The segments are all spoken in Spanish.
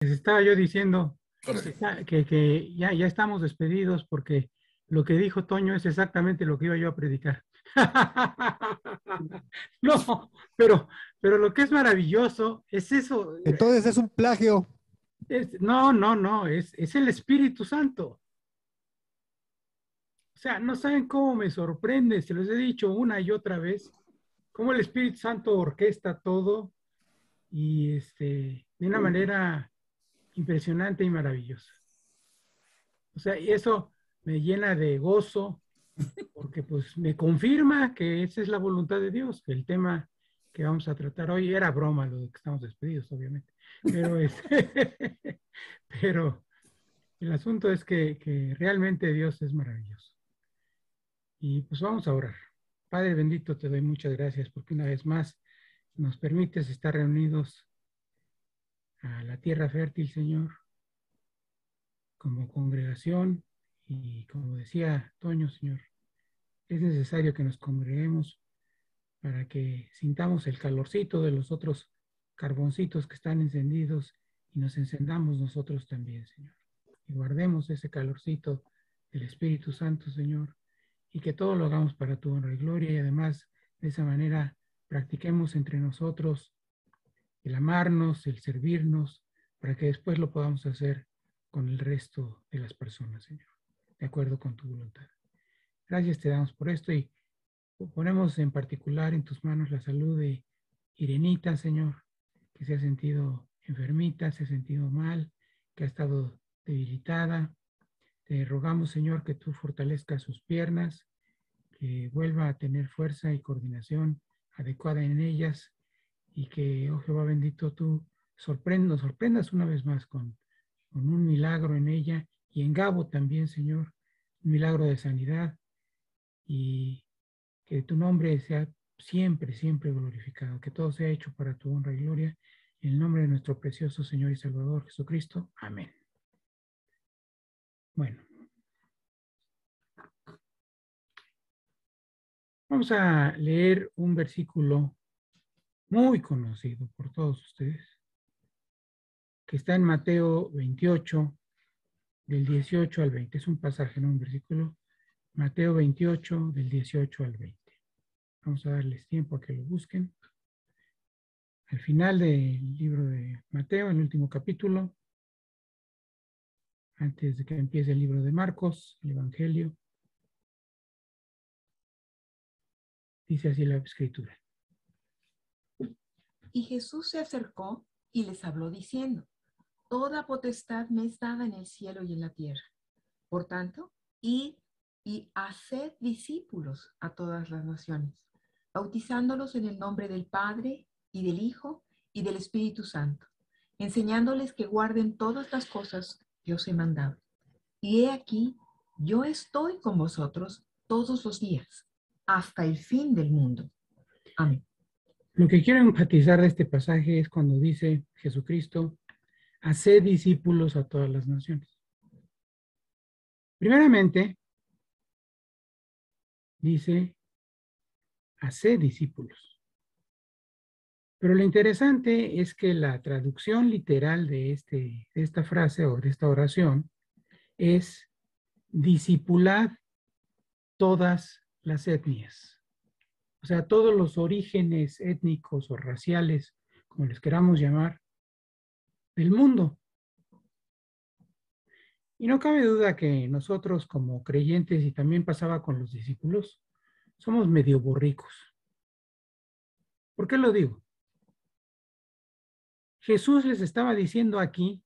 Les estaba yo diciendo Órale. que ya estamos despedidos porque lo que dijo Toño es exactamente lo que iba yo a predicar. No, pero lo que es maravilloso es eso. Entonces es un plagio. No, es el Espíritu Santo. O sea, no saben cómo me sorprende, se los he dicho una y otra vez, cómo el Espíritu Santo orquesta todo y de una manera impresionante y maravillosa. O sea, y eso me llena de gozo porque pues me confirma que esa es la voluntad de Dios, que el tema que vamos a tratar hoy era broma, lo de que estamos despedidos, obviamente, pero, pero el asunto es que realmente Dios es maravilloso. Y pues vamos a orar. Padre bendito, te doy muchas gracias porque una vez más nos permites estar reunidos a la tierra fértil, Señor, como congregación y como decía Toño, Señor, es necesario que nos congreguemos para que sintamos el calorcito de los otros carboncitos que están encendidos y nos encendamos nosotros también, Señor. Y guardemos ese calorcito del Espíritu Santo, Señor, y que todo lo hagamos para tu honra y gloria y además de esa manera practiquemos entre nosotros el amarnos, el servirnos, para que después lo podamos hacer con el resto de las personas, Señor, de acuerdo con tu voluntad. Gracias te damos por esto y ponemos en particular en tus manos la salud de Irenita, Señor, que se ha sentido enfermita, se ha sentido mal, que ha estado debilitada. Te rogamos, Señor, que tú fortalezcas sus piernas, que vuelva a tener fuerza y coordinación adecuada en ellas y que, oh Jehová bendito, tú nos sorprendas una vez más con un milagro en ella y en Gabo también, Señor, un milagro de sanidad y que tu nombre sea siempre, siempre glorificado, que todo sea hecho para tu honra y gloria. En el nombre de nuestro precioso Señor y Salvador Jesucristo. Amén. Bueno, vamos a leer un versículo muy conocido por todos ustedes, que está en Mateo 28, del 18 al 20. Es un pasaje, no un versículo. Mateo 28, del 18 al 20. Vamos a darles tiempo a que lo busquen. Al final del libro de Mateo, en el último capítulo, antes de que empiece el libro de Marcos, el Evangelio, dice así la escritura. Y Jesús se acercó y les habló diciendo: Toda potestad me es dada en el cielo y en la tierra. Por tanto, id y haced discípulos a todas las naciones, bautizándolos en el nombre del Padre y del Hijo y del Espíritu Santo, enseñándoles que guarden todas las cosas que os he mandado. Y he aquí, yo estoy con vosotros todos los días, hasta el fin del mundo. Amén. Lo que quiero enfatizar de este pasaje es cuando dice Jesucristo, haced discípulos a todas las naciones. Primeramente, dice, haced discípulos. Pero lo interesante es que la traducción literal de esta frase o de esta oración es discipulad todas las etnias. O sea, todos los orígenes étnicos o raciales, como les queramos llamar, del mundo. Y no cabe duda que nosotros como creyentes, y también pasaba con los discípulos, somos medio borricos. ¿Por qué lo digo? Jesús les estaba diciendo aquí,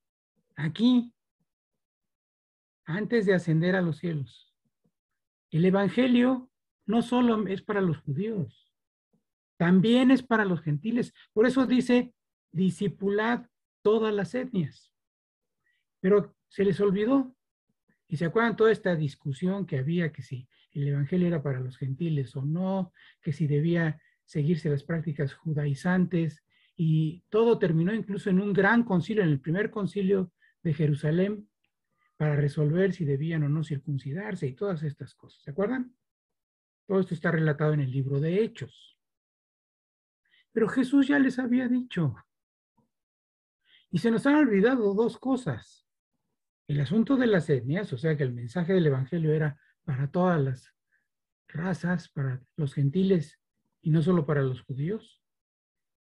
antes de ascender a los cielos, el Evangelio no solo es para los judíos, también es para los gentiles. Por eso dice, discipulad todas las etnias. Pero se les olvidó. Y se acuerdan toda esta discusión que había, que si el Evangelio era para los gentiles o no, que si debía seguirse las prácticas judaizantes, y todo terminó incluso en un gran concilio, en el primer concilio de Jerusalén, para resolver si debían o no circuncidarse y todas estas cosas. ¿Se acuerdan? Todo esto está relatado en el libro de Hechos. Pero Jesús ya les había dicho, Y se nos han olvidado dos cosas. El asunto de las etnias, o sea que el mensaje del Evangelio era para todas las razas, para los gentiles y no solo para los judíos.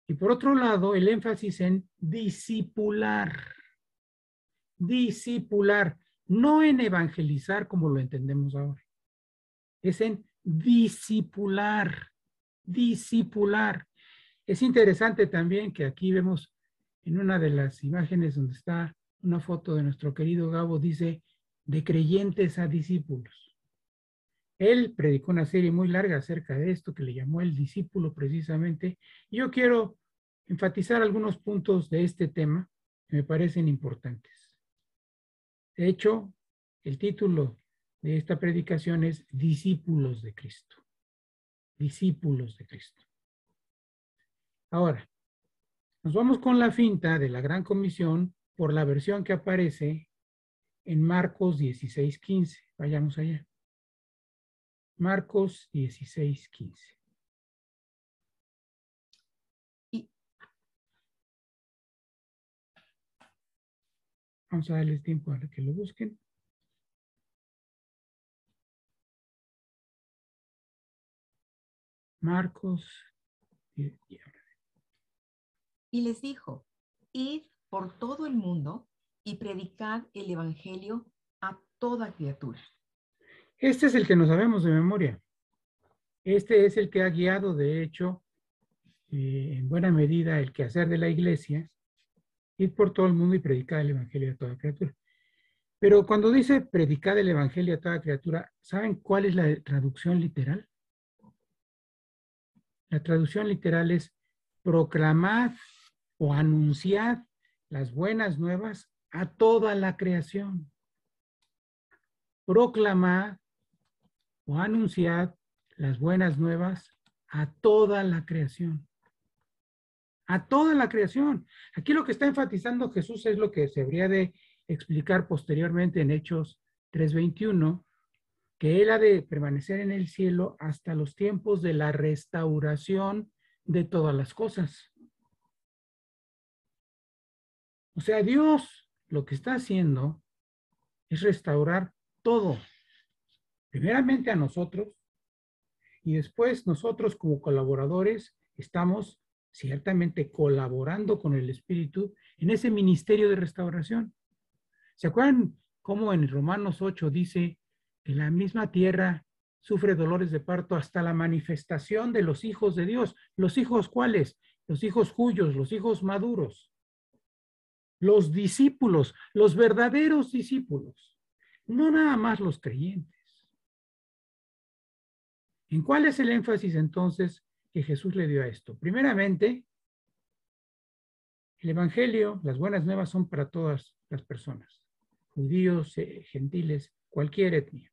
Y por otro lado, el énfasis en discipular. Discipular, no en evangelizar como lo entendemos ahora. Es en discipular. Discipular. Es interesante también que aquí vemos en una de las imágenes donde está una foto de nuestro querido Gabo, dice, de creyentes a discípulos. Él predicó una serie muy larga acerca de esto que le llamó el discípulo precisamente. Y yo quiero enfatizar algunos puntos de este tema que me parecen importantes. De hecho, el título de esta predicación es Discípulos de Cristo. Discípulos de Cristo. Ahora, nos vamos con la finta de la Gran Comisión por la versión que aparece en Marcos 16:15. Vayamos allá. Marcos 16:15. Vamos a darles tiempo a que lo busquen. Marcos. Y les dijo, id por todo el mundo y predicad el evangelio a toda criatura. Este es el que no sabemos de memoria. Este es el que ha guiado, de hecho, en buena medida el quehacer de la iglesia, ir por todo el mundo y predicar el evangelio a toda criatura. Pero cuando dice predicar el evangelio a toda criatura, ¿saben cuál es la traducción literal? La traducción literal es proclamad o anunciad las buenas nuevas a toda la creación. Proclamad o anunciad las buenas nuevas a toda la creación. A toda la creación. Aquí lo que está enfatizando Jesús es lo que se habría de explicar posteriormente en Hechos 3:21, que él ha de permanecer en el cielo hasta los tiempos de la restauración de todas las cosas. O sea, Dios lo que está haciendo es restaurar todo. Primeramente a nosotros y después nosotros como colaboradores estamos ciertamente colaborando con el Espíritu en ese ministerio de restauración. ¿Se acuerdan cómo en Romanos 8 dice que la misma tierra sufre dolores de parto hasta la manifestación de los hijos de Dios? ¿Los hijos cuáles? Los hijos cuyos, los hijos maduros. Los discípulos, los verdaderos discípulos. No nada más los creyentes. ¿En cuál es el énfasis entonces que Jesús le dio a esto? Primeramente, el Evangelio, las buenas nuevas son para todas las personas, judíos, gentiles, cualquier etnia.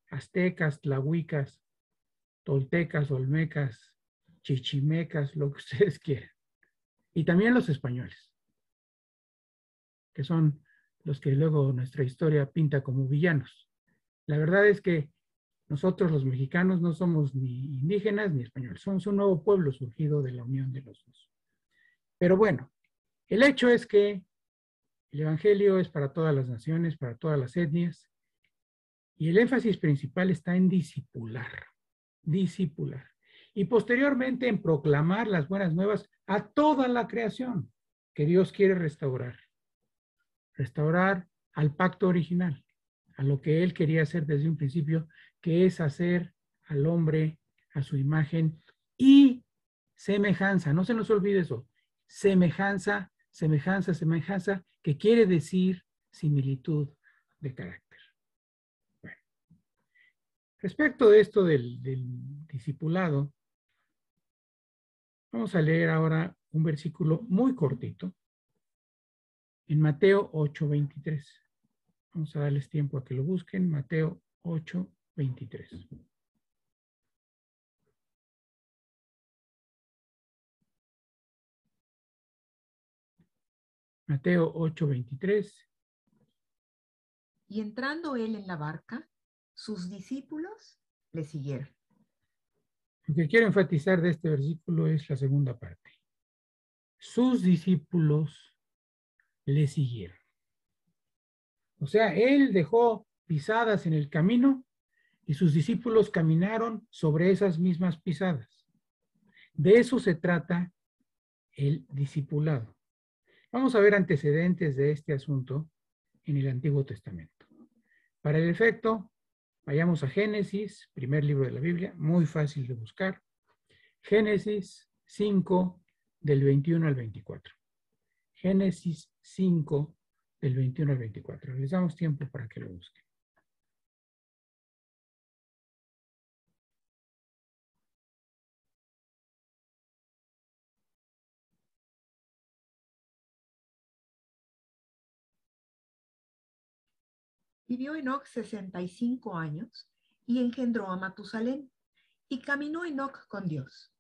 Aztecas, tlahuicas, toltecas, olmecas, chichimecas, lo que ustedes quieran. Y también los españoles, que son los que luego nuestra historia pinta como villanos. La verdad es que nosotros los mexicanos no somos ni indígenas ni españoles, somos un nuevo pueblo surgido de la unión de los dos. Pero bueno, el hecho es que el Evangelio es para todas las naciones, para todas las etnias, y el énfasis principal está en discipular, discipular. Y posteriormente en proclamar las buenas nuevas a toda la creación que Dios quiere restaurar. Restaurar al pacto original, a lo que Él quería hacer desde un principio, que es hacer al hombre a su imagen y semejanza. No se nos olvide eso. Semejanza, semejanza, semejanza, que quiere decir similitud de carácter. Bueno, respecto de esto del discipulado, vamos a leer ahora un versículo muy cortito en Mateo 8:23. Vamos a darles tiempo a que lo busquen. Mateo 8:23. Mateo 8:23. Y entrando él en la barca, sus discípulos le siguieron. Lo que quiero enfatizar de este versículo es la segunda parte. sus discípulos le siguieron. O sea, él dejó pisadas en el camino y sus discípulos caminaron sobre esas mismas pisadas. De eso se trata el discipulado. Vamos a ver antecedentes de este asunto en el Antiguo Testamento. Para el efecto, vayamos a Génesis, primer libro de la Biblia, muy fácil de buscar. Génesis 5, del 21 al 24. Génesis 5, del 21 al 24. Les damos tiempo para que lo busquen. Vivió Enoc 65 años y engendró a Matusalén. Y caminó Enoc con Dios,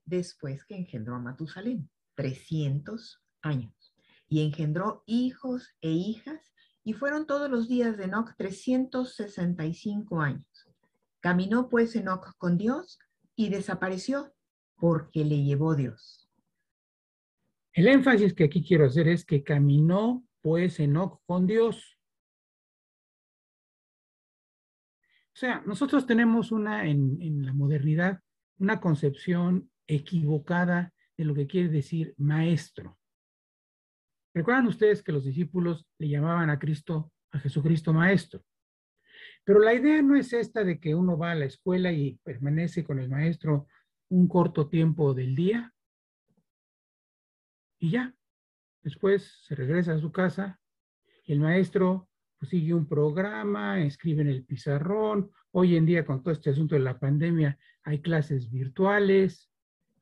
después que engendró a Matusalén, 300 años. Y engendró hijos e hijas, y fueron todos los días de Enoc 365 años. Caminó pues Enoc con Dios y desapareció, porque le llevó Dios. El énfasis que aquí quiero hacer es que caminó pues Enoc con Dios. O sea, nosotros tenemos en la modernidad una concepción equivocada de lo que quiere decir maestro. Recuerdan ustedes que los discípulos le llamaban a Cristo, a Jesucristo maestro. Pero la idea no es esta de que uno va a la escuela y permanece con el maestro un corto tiempo del día y ya. Después se regresa a su casa y el maestro pues, sigue un programa, escribe en el pizarrón. Hoy en día con todo este asunto de la pandemia hay clases virtuales,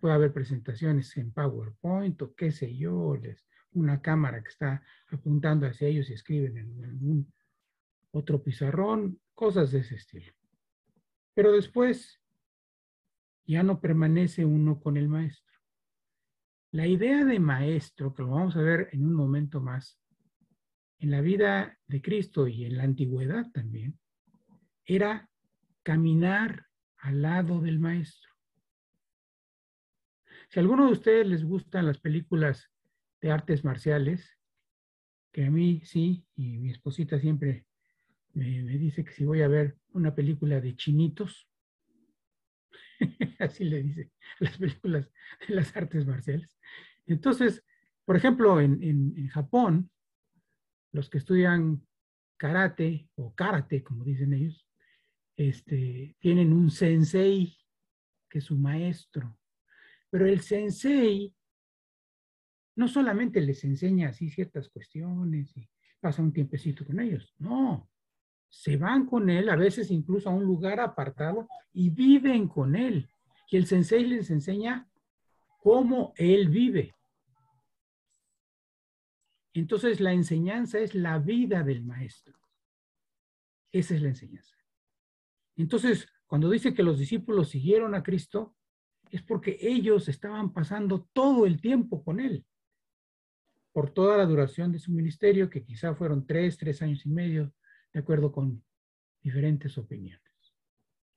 puede haber presentaciones en PowerPoint o qué sé yo, una cámara que está apuntando hacia ellos y escriben en algún otro pizarrón, cosas de ese estilo. Pero después ya no permanece uno con el maestro. La idea de maestro, que lo vamos a ver en un momento más, en la vida de Cristo y en la antigüedad también, era caminar al lado del maestro. Si a alguno de ustedes les gustan las películas de artes marciales, que a mí sí, y mi esposita siempre me dice que si voy a ver una película de chinitos, así le dice, las películas de las artes marciales. Entonces, por ejemplo, en Japón, los que estudian karate o karate, como dicen ellos, tienen un sensei que es su maestro. Pero el sensei no solamente les enseña así ciertas cuestiones y pasa un tiempecito con ellos, no, se van con él, a veces incluso a un lugar apartado y viven con él. Y el sensei les enseña cómo él vive. Entonces la enseñanza es la vida del maestro. Esa es la enseñanza. Entonces, cuando dice que los discípulos siguieron a Cristo, es porque ellos estaban pasando todo el tiempo con él. Por toda la duración de su ministerio, que quizá fueron 3 años y medio, de acuerdo con diferentes opiniones.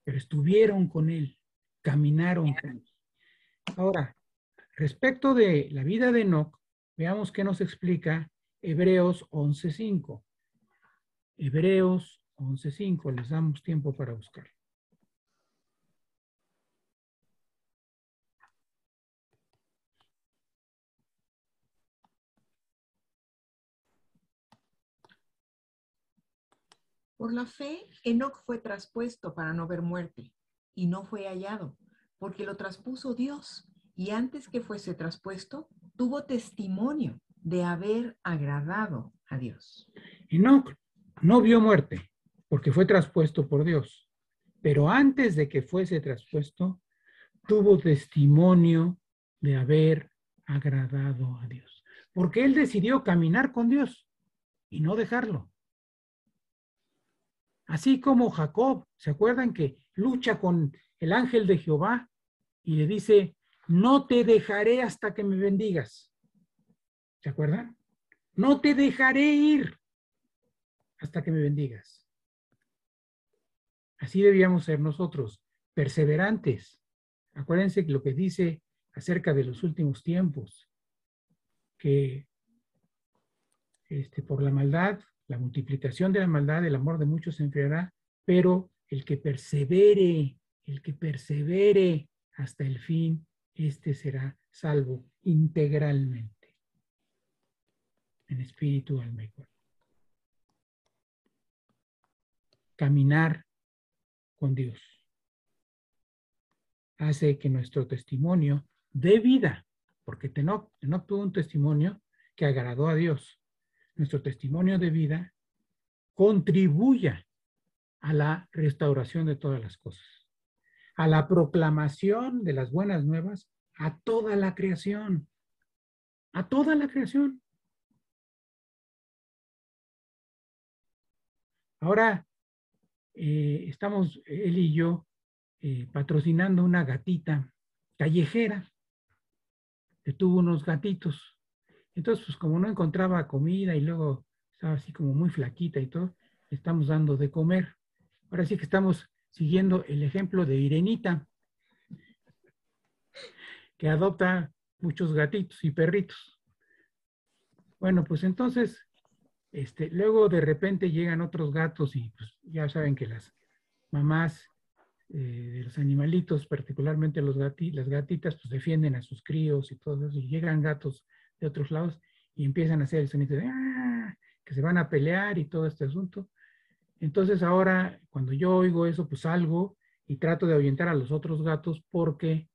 Pero estuvieron con él, caminaron con él. Ahora, respecto de la vida de Enoc, veamos qué nos explica Hebreos 11:5. Hebreos 11:5, les damos tiempo para buscar. Por la fe, Enoc fue traspuesto para no ver muerte, y no fue hallado, porque lo traspuso Dios, y antes que fuese traspuesto, tuvo testimonio de haber agradado a Dios. Enoc no vio muerte, porque fue traspuesto por Dios, pero antes de que fuese traspuesto, tuvo testimonio de haber agradado a Dios, porque él decidió caminar con Dios y no dejarlo. Así como Jacob, ¿se acuerdan que lucha con el ángel de Jehová y le dice, no te dejaré hasta que me bendigas? ¿Se acuerdan? No te dejaré ir hasta que me bendigas. Así debíamos ser nosotros, perseverantes. Acuérdense lo que dice acerca de los últimos tiempos. que por la maldad, la multiplicación de la maldad, el amor de muchos se enfriará, pero el que persevere hasta el fin, será salvo integralmente, en espíritu, alma y cuerpo. Caminar con Dios hace que nuestro testimonio dé vida, porque Enoc tuvo un testimonio que agradó a Dios. Nuestro testimonio de vida contribuya a la restauración de todas las cosas, a la proclamación de las buenas nuevas a toda la creación, a toda la creación. Ahora estamos él y yo patrocinando una gatita callejera que tuvo unos gatitos. Entonces, pues como no encontraba comida y luego estaba así como muy flaquita y todo, le estamos dando de comer. Ahora sí que estamos siguiendo el ejemplo de Irenita, que adopta muchos gatitos y perritos. Bueno, pues entonces, luego de repente llegan otros gatos y pues ya saben que las mamás de los animalitos, particularmente las gatitas, pues defienden a sus críos y todo eso, y llegan gatos de otros lados y empiezan a hacer el sonido de ¡ah! Que se van a pelear y todo este asunto. Entonces ahora, cuando yo oigo eso, pues salgo y trato de ahuyentar a los otros gatos porque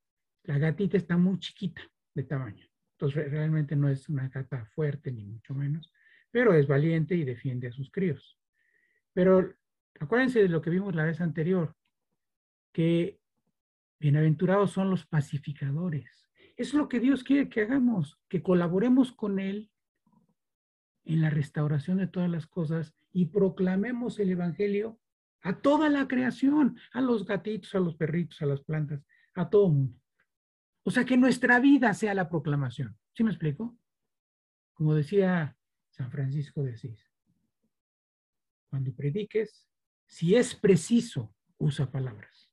la gatita está muy chiquita de tamaño. Entonces realmente no es una gata fuerte ni mucho menos, pero es valiente y defiende a sus críos. Pero acuérdense de lo que vimos la vez anterior, que bienaventurados son los pacificadores. Eso es lo que Dios quiere que hagamos, que colaboremos con Él en la restauración de todas las cosas y proclamemos el Evangelio a toda la creación, a los gatitos, a los perritos, a las plantas, a todo mundo. O sea, que nuestra vida sea la proclamación. ¿Sí me explico? Como decía San Francisco de Asís, cuando prediques, si es preciso, usa palabras.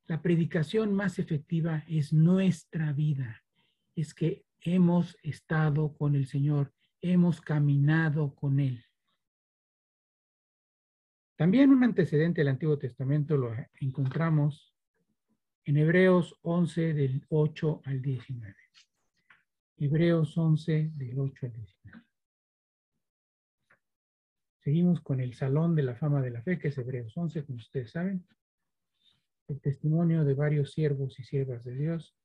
La predicación más efectiva es nuestra vida. Es que hemos estado con el Señor, hemos caminado con Él. También un antecedente del Antiguo Testamento lo encontramos en Hebreos 11 del 8 al 19. Hebreos 11 del 8 al 19. Seguimos con el Salón de la Fama de la Fe, que es Hebreos 11, como ustedes saben. El testimonio de varios siervos y siervas de Dios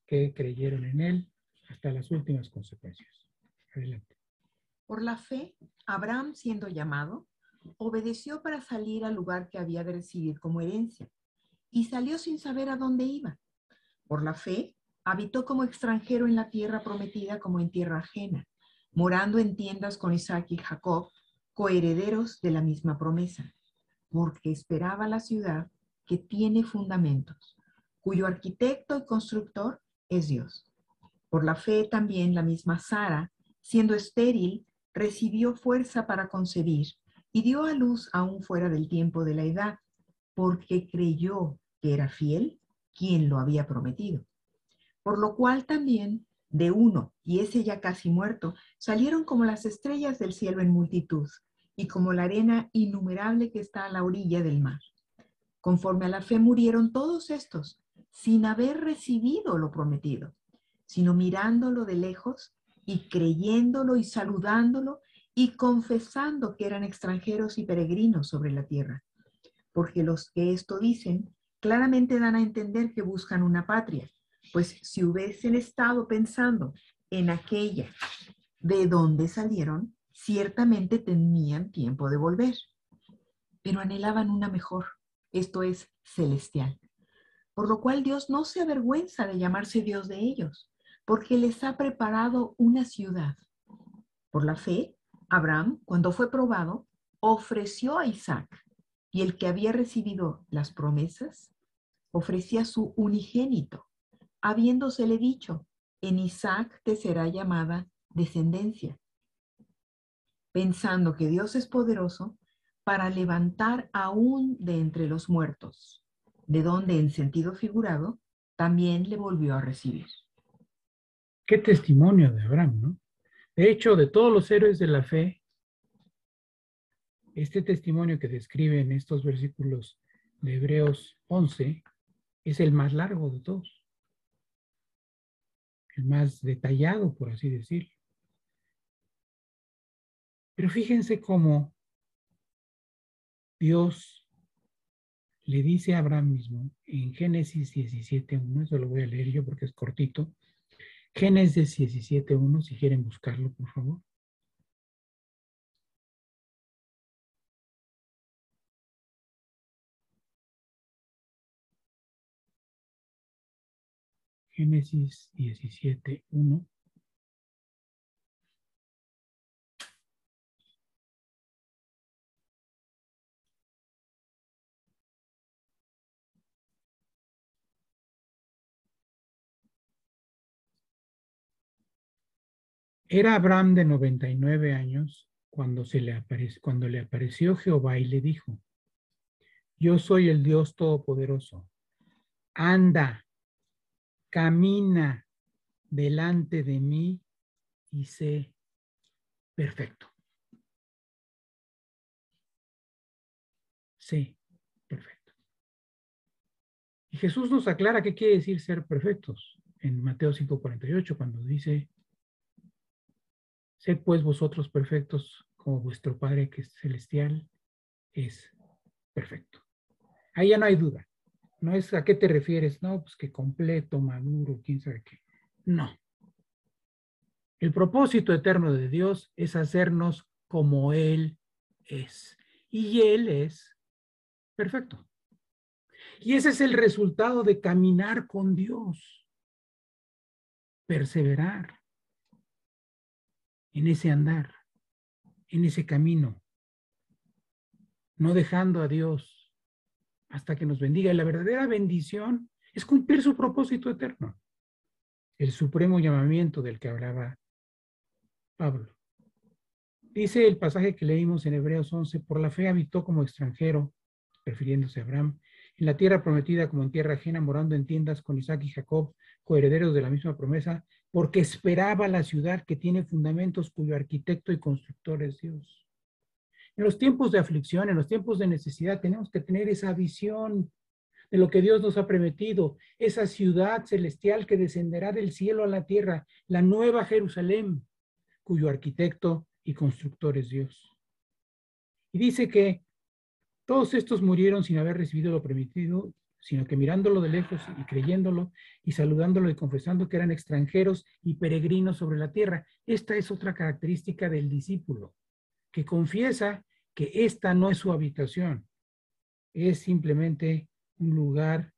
que creyeron en Él hasta las últimas consecuencias. Adelante. Por la fe, Abraham, siendo llamado, obedeció para salir al lugar que había de recibir como herencia, y salió sin saber a dónde iba. Por la fe, habitó como extranjero en la tierra prometida como en tierra ajena, morando en tiendas con Isaac y Jacob, coherederos de la misma promesa, porque esperaba la ciudad que tiene fundamentos, cuyo arquitecto y constructor es Dios. Por la fe también la misma Sara, siendo estéril, recibió fuerza para concebir y dio a luz aún fuera del tiempo de la edad, porque creyó que era fiel quien lo había prometido. Por lo cual también de uno, y ese ya casi muerto, salieron como las estrellas del cielo en multitud, y como la arena innumerable que está a la orilla del mar. Conforme a la fe murieron todos estos, sin haber recibido lo prometido, sino mirándolo de lejos y creyéndolo y saludándolo y confesando que eran extranjeros y peregrinos sobre la tierra. Porque los que esto dicen claramente dan a entender que buscan una patria, pues si hubiesen estado pensando en aquella de donde salieron, ciertamente tenían tiempo de volver, pero anhelaban una mejor, esto es, celestial. Por lo cual Dios no se avergüenza de llamarse Dios de ellos, porque les ha preparado una ciudad. Por la fe, Abraham, cuando fue probado, ofreció a Isaac, y el que había recibido las promesas, ofrecía su unigénito, habiéndosele dicho, en Isaac te será llamada descendencia, pensando que Dios es poderoso para levantar aún de entre los muertos, de donde en sentido figurado también le volvió a recibir. Qué testimonio de Abraham, ¿no? De hecho, de todos los héroes de la fe, este testimonio que describe en estos versículos de Hebreos 11 es el más largo de todos, el más detallado, por así decirlo. Pero fíjense cómo Dios le dice a Abraham mismo en Génesis 17:1, eso lo voy a leer yo porque es cortito. Génesis 17:1, si quieren buscarlo, por favor. Génesis 17:1. Era Abraham de 99 años cuando le apareció Jehová y le dijo: Yo soy el Dios Todopoderoso. Anda, camina delante de mí y sé perfecto. Sé perfecto. Y Jesús nos aclara qué quiere decir ser perfectos en Mateo 5:48, cuando dice: Sed pues vosotros perfectos como vuestro Padre que es celestial es perfecto. Ahí ya no hay duda. No es a qué te refieres, no, pues que completo, maduro, quién sabe qué. No. El propósito eterno de Dios es hacernos como Él es. Y Él es perfecto. Y ese es el resultado de caminar con Dios. Perseverar en ese andar, en ese camino, no dejando a Dios hasta que nos bendiga. Y la verdadera bendición es cumplir su propósito eterno, el supremo llamamiento del que hablaba Pablo. Dice el pasaje que leímos en Hebreos 11: por la fe habitó como extranjero, refiriéndose a Abraham, en la tierra prometida como en tierra ajena, morando en tiendas con Isaac y Jacob, coherederos de la misma promesa, porque esperaba la ciudad que tiene fundamentos, cuyo arquitecto y constructor es Dios. En los tiempos de aflicción, en los tiempos de necesidad, tenemos que tener esa visión de lo que Dios nos ha prometido, esa ciudad celestial que descenderá del cielo a la tierra, la nueva Jerusalén, cuyo arquitecto y constructor es Dios. Y dice que todos estos murieron sin haber recibido lo prometido, sino que mirándolo de lejos y creyéndolo y saludándolo y confesando que eran extranjeros y peregrinos sobre la tierra. Esta es otra característica del discípulo, que confiesa que esta no es su habitación, es simplemente un lugar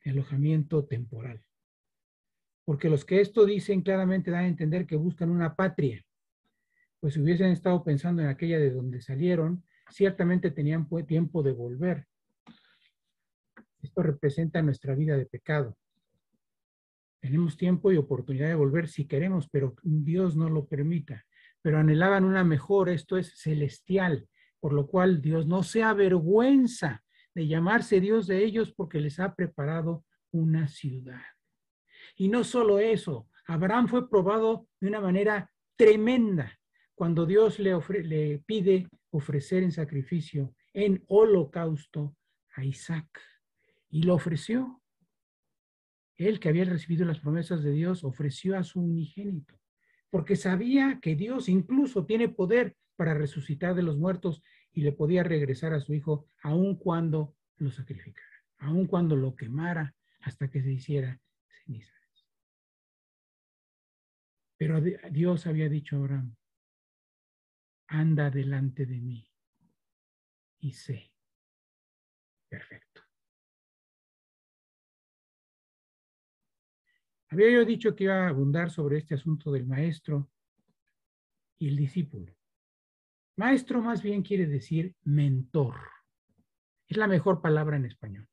de alojamiento temporal. Porque los que esto dicen claramente dan a entender que buscan una patria, pues si hubiesen estado pensando en aquella de donde salieron, ciertamente tenían tiempo de volver. Esto representa nuestra vida de pecado. Tenemos tiempo y oportunidad de volver si queremos, pero Dios no lo permita. Pero anhelaban una mejor, esto es celestial, por lo cual Dios no se avergüenza de llamarse Dios de ellos porque les ha preparado una ciudad. Y no solo eso, Abraham fue probado de una manera tremenda cuando Dios le pide ofrecer en sacrificio, en holocausto, a Isaac. Y lo ofreció. Él, que había recibido las promesas de Dios, ofreció a su unigénito, porque sabía que Dios incluso tiene poder para resucitar de los muertos y le podía regresar a su hijo aun cuando lo sacrificara, aun cuando lo quemara hasta que se hiciera ceniza. Pero Dios había dicho a Abraham: anda delante de mí y sé perfecto. Había yo dicho que iba a abundar sobre este asunto del maestro y el discípulo. Maestro más bien quiere decir mentor. Es la mejor palabra en español,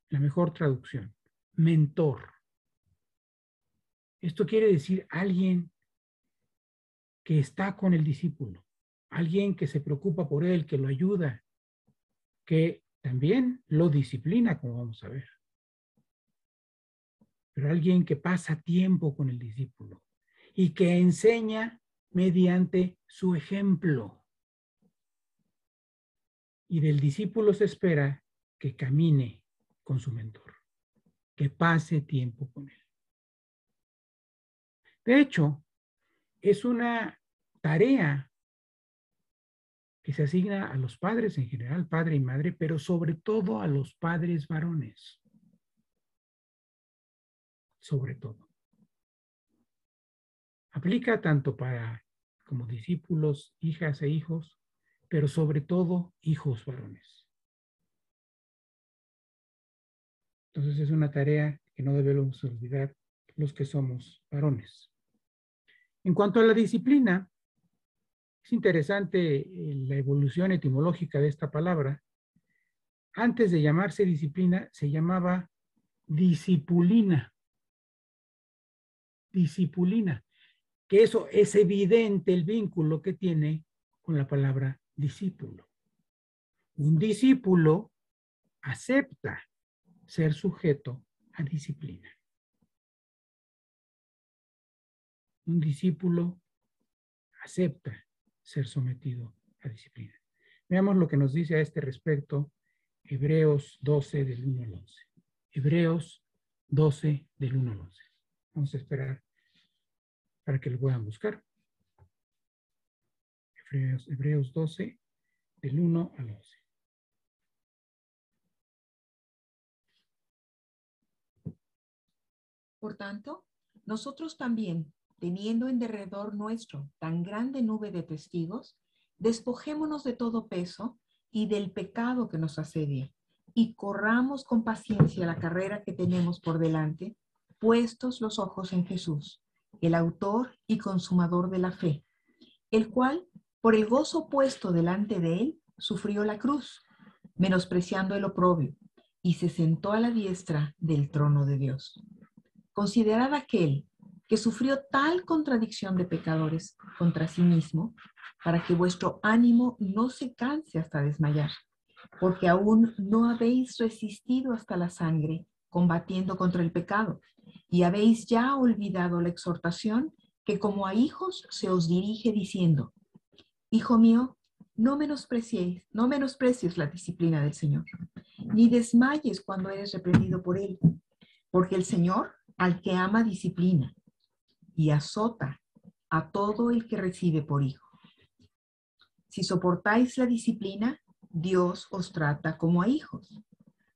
la mejor traducción. Mentor. Esto quiere decir alguien que está con el discípulo, alguien que se preocupa por él, que lo ayuda, que también lo disciplina, como vamos a ver. pero alguien que pasa tiempo con el discípulo y que enseña mediante su ejemplo. Y del discípulo se espera que camine con su mentor, que pase tiempo con él. De hecho, es una tarea que se asigna a los padres en general, padre y madre, pero sobre todo a los padres varones. Sobre todo. Aplica tanto para como discípulos, hijas e hijos, pero sobre todo hijos varones. Entonces es una tarea que no debemos olvidar los que somos varones. En cuanto a la disciplina, es interesante la evolución etimológica de esta palabra. Antes de llamarse disciplina, se llamaba discipulina. Discipulina. Que eso es evidente el vínculo que tiene con la palabra discípulo. Un discípulo acepta ser sujeto a disciplina. Un discípulo acepta ser sometido a disciplina. Veamos lo que nos dice a este respecto Hebreos 12 del 1 al 11. Hebreos 12 del 1 al 11. Vamos a esperar para que lo puedan buscar. Hebreos 12 del 1 al 11. Por tanto, nosotros también, teniendo en derredor nuestro tan grande nube de testigos, despojémonos de todo peso y del pecado que nos asedia, y corramos con paciencia la carrera que tenemos por delante, puestos los ojos en Jesús, el autor y consumador de la fe, el cual, por el gozo puesto delante de él, sufrió la cruz, menospreciando el oprobio, y se sentó a la diestra del trono de Dios. Considerad aquel que sufrió tal contradicción de pecadores contra sí mismo, para que vuestro ánimo no se canse hasta desmayar, porque aún no habéis resistido hasta la sangre, combatiendo contra el pecado, y habéis ya olvidado la exhortación que como a hijos se os dirige diciendo: Hijo mío, no menosprecies la disciplina del Señor, ni desmayes cuando eres reprendido por él, porque el Señor al que ama disciplina y azota a todo el que recibe por hijo. Si soportáis la disciplina, Dios os trata como a hijos.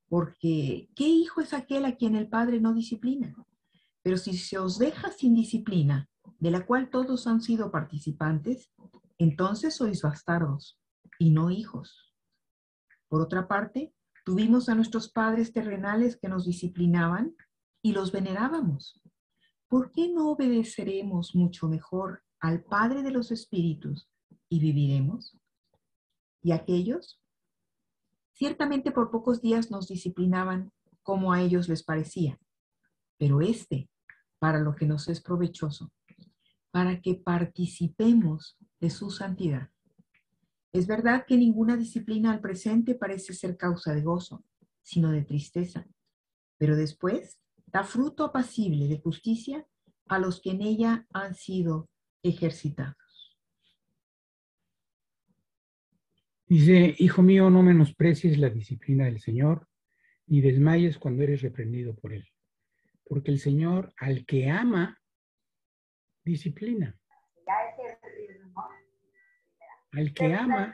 Porque, ¿qué hijo es aquel a quien el Padre no disciplina? Pero si se os deja sin disciplina, de la cual todos han sido participantes, entonces sois bastardos y no hijos. Por otra parte, tuvimos a nuestros padres terrenales que nos disciplinaban y los venerábamos. ¿Por qué no obedeceremos mucho mejor al Padre de los Espíritus y viviremos? ¿Y aquellos? Ciertamente por pocos días nos disciplinaban como a ellos les parecía, pero para lo que nos es provechoso, para que participemos de su santidad. Es verdad que ninguna disciplina al presente parece ser causa de gozo, sino de tristeza, pero después da fruto apacible de justicia a los que en ella han sido ejercitados. Dice, hijo mío, no menosprecies la disciplina del Señor, ni desmayes cuando eres reprendido por él. Porque el Señor al que ama, disciplina. Al que ama,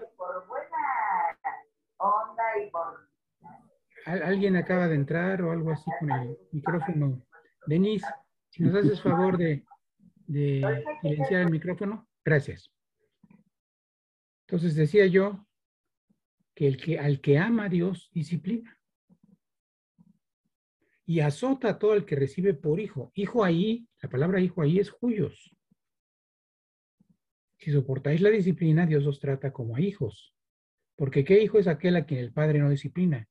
alguien acaba de entrar o algo así con el micrófono. Denise, si nos haces favor de silenciar el micrófono, gracias. Entonces decía yo que al que ama a Dios, disciplina. Y azota a todo el que recibe por hijo. Hijo ahí, la palabra hijo ahí es huyos. Si soportáis la disciplina, Dios os trata como a hijos. Porque ¿qué hijo es aquel a quien el Padre no disciplina?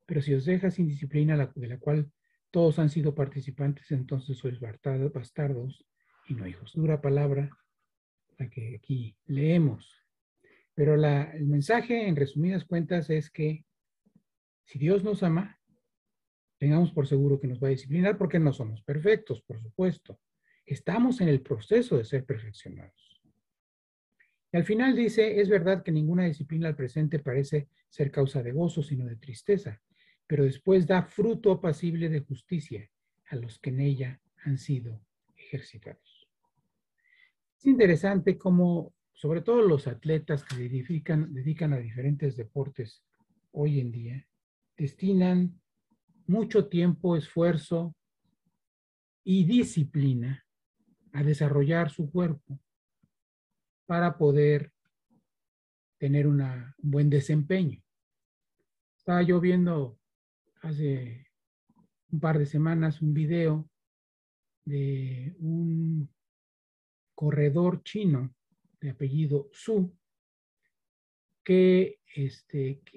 Pero si os deja sin disciplina, de la cual todos han sido participantes, entonces sois bastardos y no hijos. Dura palabra la que aquí leemos. Pero el mensaje, en resumidas cuentas, es que si Dios nos ama, tengamos por seguro que nos va a disciplinar porque no somos perfectos, por supuesto. Estamos en el proceso de ser perfeccionados. Y al final dice, es verdad que ninguna disciplina al presente parece ser causa de gozo, sino de tristeza, pero después da fruto apacible de justicia a los que en ella han sido ejercitados. Es interesante cómo, sobre todo los atletas que dedican a diferentes deportes hoy en día, destinan mucho tiempo, esfuerzo y disciplina a desarrollar su cuerpo para poder tener un buen desempeño. Estaba yo viendo hace un par de semanas un video de un corredor chino de apellido Su que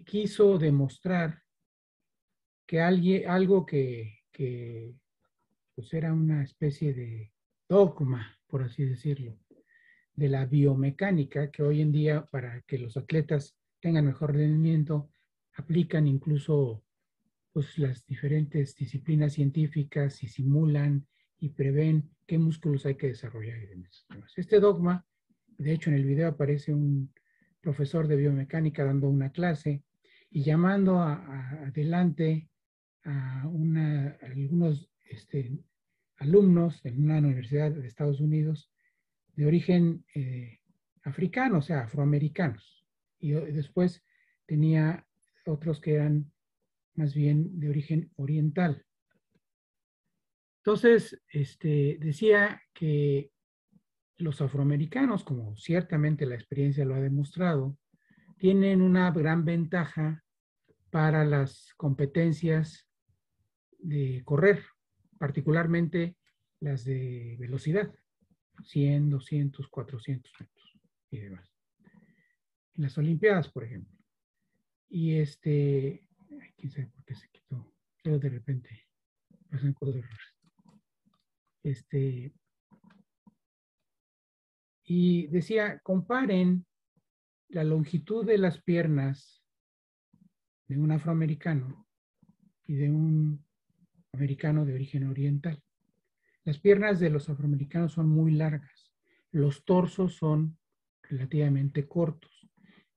quiso demostrar que algo que pues era una especie de dogma, por así decirlo, de la biomecánica, que hoy en día para que los atletas tengan mejor rendimiento, aplican incluso pues, las diferentes disciplinas científicas y simulan y prevén qué músculos hay que desarrollar y demás. Este dogma, de hecho en el video aparece un profesor de biomecánica dando una clase y llamando adelante a algunos alumnos en una universidad de Estados Unidos de origen africano, o sea, afroamericanos. Y después tenía otros que eran más bien de origen oriental. Entonces, decía que los afroamericanos, como ciertamente la experiencia lo ha demostrado, tienen una gran ventaja para las competencias de correr, particularmente las de velocidad, 100, 200, 400 metros y demás. En las Olimpiadas, por ejemplo. Y quién sabe por qué se quitó, pero de repente pasan cosas raras. Y decía, comparen la longitud de las piernas de un afroamericano y de un americano de origen oriental. Las piernas de los afroamericanos son muy largas, los torsos son relativamente cortos,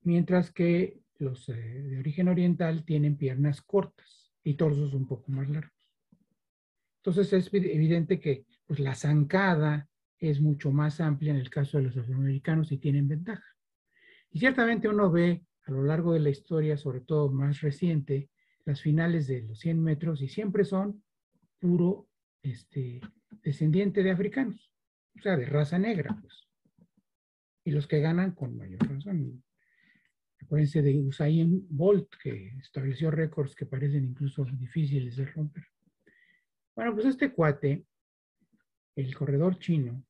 mientras que los de origen oriental tienen piernas cortas y torsos un poco más largos. Entonces es evidente que pues, la zancada es mucho más amplia en el caso de los afroamericanos y tienen ventaja. Y ciertamente uno ve a lo largo de la historia, sobre todo más reciente, las finales de los 100 metros y siempre son puro descendiente de africanos, o sea, de raza negra, pues. Y los que ganan con mayor razón. Acuérdense de Usain Bolt, que estableció récords que parecen incluso difíciles de romper. Bueno, pues este cuate, el corredor chino,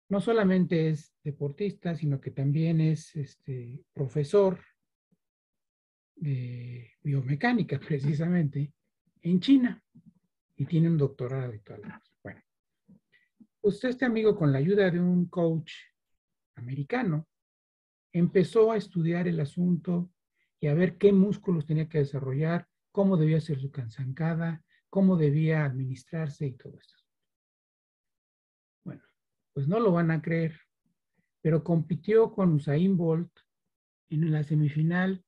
no solamente es deportista, sino que también es profesor de biomecánica, precisamente, en China, y tiene un doctorado y todo lo demás. Bueno, pues este amigo, con la ayuda de un coach americano, empezó a estudiar el asunto y a ver qué músculos tenía que desarrollar, cómo debía ser su zancada, cómo debía administrarse y todo eso. Bueno, pues no lo van a creer, pero compitió con Usain Bolt en la semifinal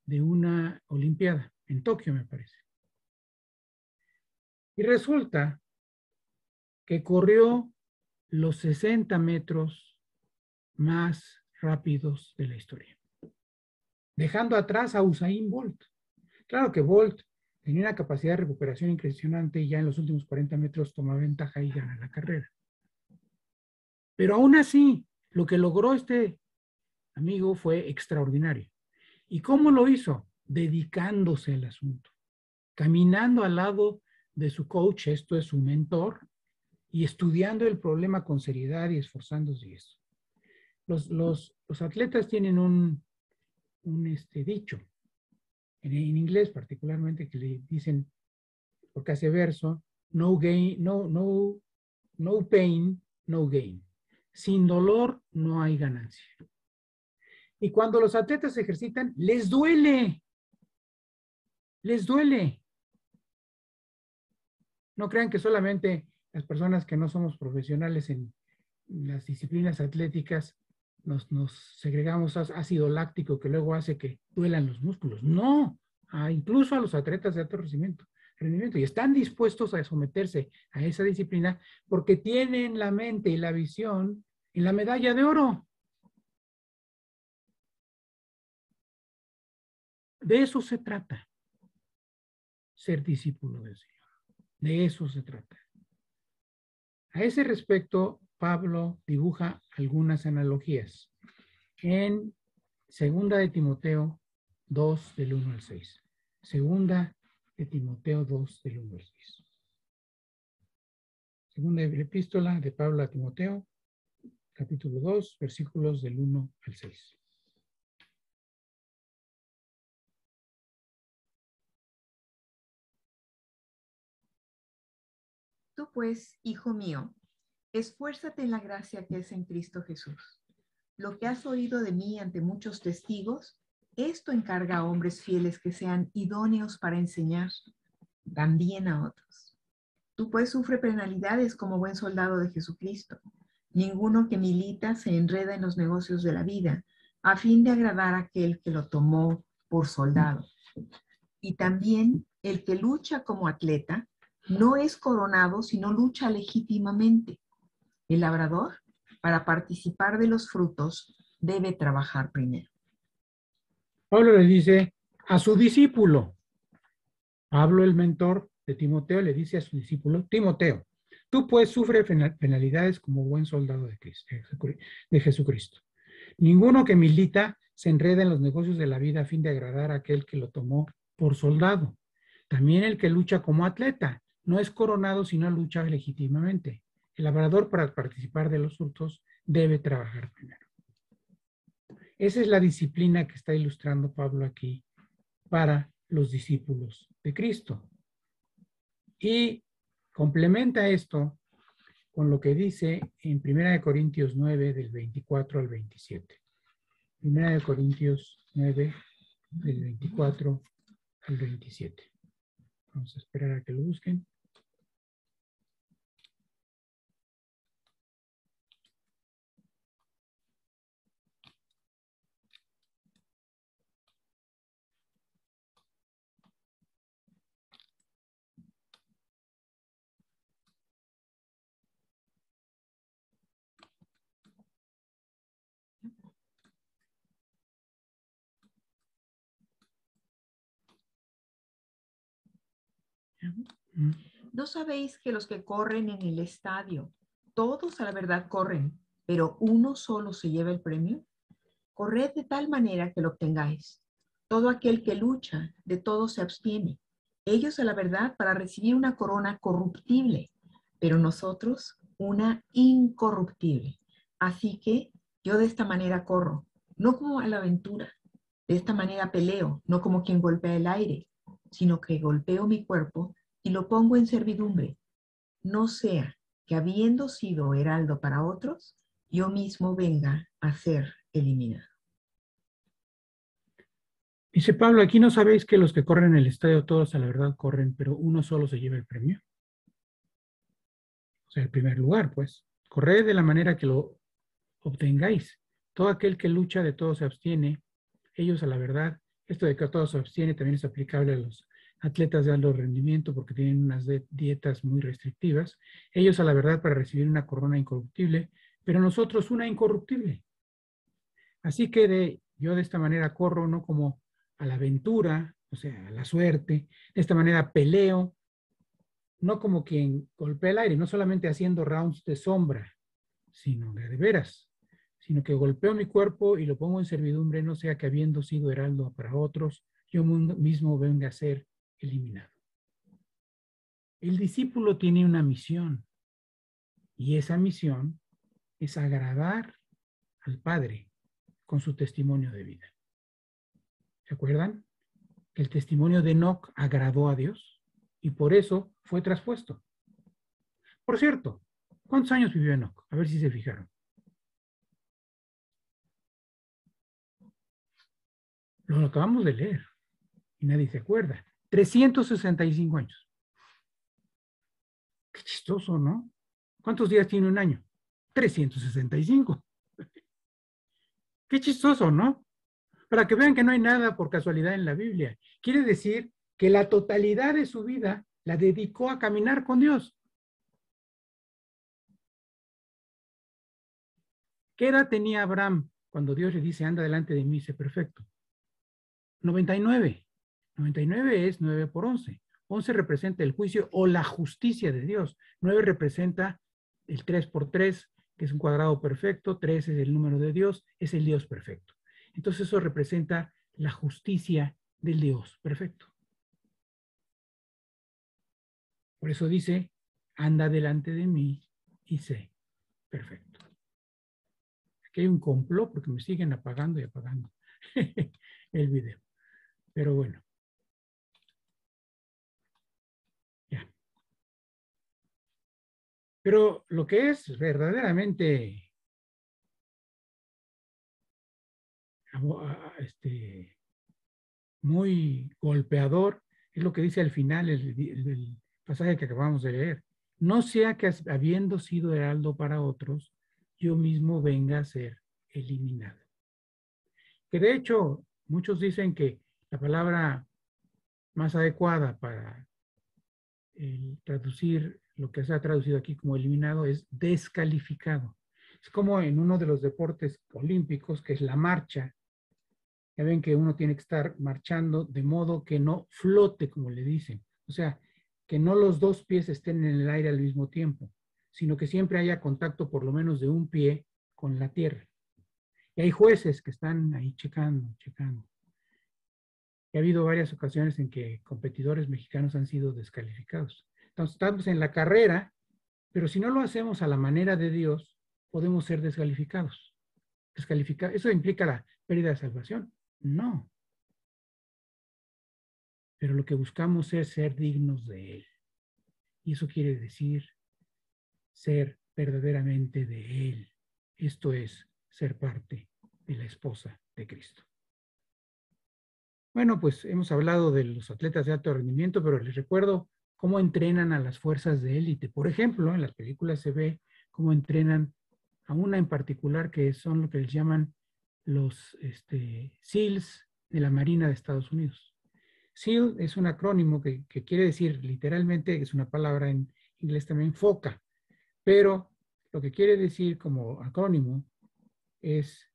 de una Olimpiada, en Tokio me parece. Y resulta que corrió los 60 metros más rápidos de la historia, dejando atrás a Usain Bolt. Claro que Bolt tenía una capacidad de recuperación impresionante y ya en los últimos 40 metros toma ventaja y gana la carrera. Pero aún así, lo que logró este amigo fue extraordinario. ¿Y cómo lo hizo? Dedicándose al asunto, caminando al lado de su coach, esto es su mentor, y estudiando el problema con seriedad y esforzándose y eso. Los atletas tienen un dicho, en inglés particularmente, que le dicen, porque hace verso, no pain, no gain. Sin dolor no hay ganancia. Y cuando los atletas se ejercitan, les duele. Les duele. No crean que solamente las personas que no somos profesionales en las disciplinas atléticas nos segregamos ácido láctico que luego hace que duelan los músculos. No, incluso a los atletas de alto rendimiento y están dispuestos a someterse a esa disciplina porque tienen la mente y la visión en la medalla de oro. De eso se trata, ser discípulo del Señor. De eso se trata. A ese respecto, Pablo dibuja algunas analogías en Segunda de Timoteo 2, del 1 al 6. Segunda de Timoteo 2, del 1 al 6. Segunda epístola de Pablo a Timoteo, capítulo 2, versículos del 1 al 6. Tú pues, hijo mío, esfuérzate en la gracia que es en Cristo Jesús. Lo que has oído de mí ante muchos testigos, esto encarga a hombres fieles que sean idóneos para enseñar también a otros. Tú pues sufre penalidades como buen soldado de Jesucristo. Ninguno que milita se enreda en los negocios de la vida a fin de agradar a aquel que lo tomó por soldado. Y también el que lucha como atleta no es coronado, sino lucha legítimamente. El labrador, para participar de los frutos, debe trabajar primero. Pablo le dice a su discípulo, Pablo, el mentor de Timoteo, le dice a su discípulo, Timoteo, tú pues sufre penalidades como buen soldado de Jesucristo. Ninguno que milita se enreda en los negocios de la vida a fin de agradar a aquel que lo tomó por soldado. También el que lucha como atleta no es coronado sino lucha legítimamente. El labrador, para participar de los frutos, debe trabajar primero. Esa es la disciplina que está ilustrando Pablo aquí para los discípulos de Cristo. Y complementa esto con lo que dice en 1 Corintios 9, del 24 al 27. 1 Corintios 9, del 24 al 27. Vamos a esperar a que lo busquen. ¿No sabéis que los que corren en el estadio, todos a la verdad corren, pero uno solo se lleva el premio? Corred de tal manera que lo obtengáis. Todo aquel que lucha, de todo se abstiene. Ellos a la verdad para recibir una corona corruptible, pero nosotros una incorruptible. Así que yo de esta manera corro, no como a la aventura. De esta manera peleo, no como quien golpea el aire, sino que golpeo mi cuerpo y lo pongo en servidumbre. No sea que habiendo sido heraldo para otros, yo mismo venga a ser eliminado. Dice Pablo, aquí no sabéis que los que corren en el estadio todos a la verdad corren, pero uno solo se lleva el premio. O sea, el primer lugar, pues. Corred de la manera que lo obtengáis. Todo aquel que lucha de todo se abstiene. Ellos a la verdad, esto de que todo se abstiene también es aplicable a los atletas de alto rendimiento porque tienen unas dietas muy restrictivas. Ellos a la verdad para recibir una corona incorruptible, pero nosotros una incorruptible. Así que yo de esta manera corro, no como a la aventura, o sea, a la suerte. De esta manera peleo, no como quien golpea el aire, no solamente haciendo rounds de sombra, sino de veras, sino que golpeo mi cuerpo y lo pongo en servidumbre, no sea que habiendo sido heraldo para otros, yo mismo venga a ser eliminado. El discípulo tiene una misión y esa misión es agradar al Padre con su testimonio de vida. ¿Se acuerdan? El testimonio de Enoc agradó a Dios y por eso fue traspuesto. Por cierto, ¿cuántos años vivió Enoc? A ver si se fijaron. Lo acabamos de leer y nadie se acuerda. 365 años. Qué chistoso, ¿no? ¿Cuántos días tiene un año? 365. Qué chistoso, ¿no? Para que vean que no hay nada por casualidad en la Biblia. Quiere decir que la totalidad de su vida la dedicó a caminar con Dios. ¿Qué edad tenía Abraham cuando Dios le dice, anda delante de mí, sé perfecto? 99. 99 es 9 por 11. 11 representa el juicio o la justicia de Dios. 9 representa el 3 por 3, que es un cuadrado perfecto. 3 es el número de Dios, es el Dios perfecto. Entonces eso representa la justicia del Dios perfecto. Por eso dice, anda delante de mí y sé perfecto. Aquí hay un complot porque me siguen apagando y apagando el video. Pero bueno, ya. Pero lo que es verdaderamente muy golpeador es lo que dice al final el pasaje que acabamos de leer. No sea que habiendo sido heraldo para otros, yo mismo venga a ser eliminado. Que de hecho, muchos dicen que la palabra más adecuada para traducir lo que se ha traducido aquí como eliminado es descalificado. Es como en uno de los deportes olímpicos, que es la marcha. Ya ven que uno tiene que estar marchando de modo que no flote, como le dicen. O sea, que no los dos pies estén en el aire al mismo tiempo, sino que siempre haya contacto por lo menos de un pie con la tierra. Y hay jueces que están ahí checando, checando. Y ha habido varias ocasiones en que competidores mexicanos han sido descalificados. Entonces, estamos en la carrera, pero si no lo hacemos a la manera de Dios, podemos ser descalificados. ¿Eso implica la pérdida de salvación? No. Pero lo que buscamos es ser dignos de Él. Y eso quiere decir ser verdaderamente de Él. Esto es ser parte de la esposa de Cristo. Bueno, pues hemos hablado de los atletas de alto rendimiento, pero les recuerdo cómo entrenan a las fuerzas de élite. Por ejemplo, en las películas se ve cómo entrenan a una en particular que son lo que les llaman los SEALs de la Marina de Estados Unidos. SEAL es un acrónimo que quiere decir literalmente, es una palabra en inglés también, foca, pero lo que quiere decir como acrónimo es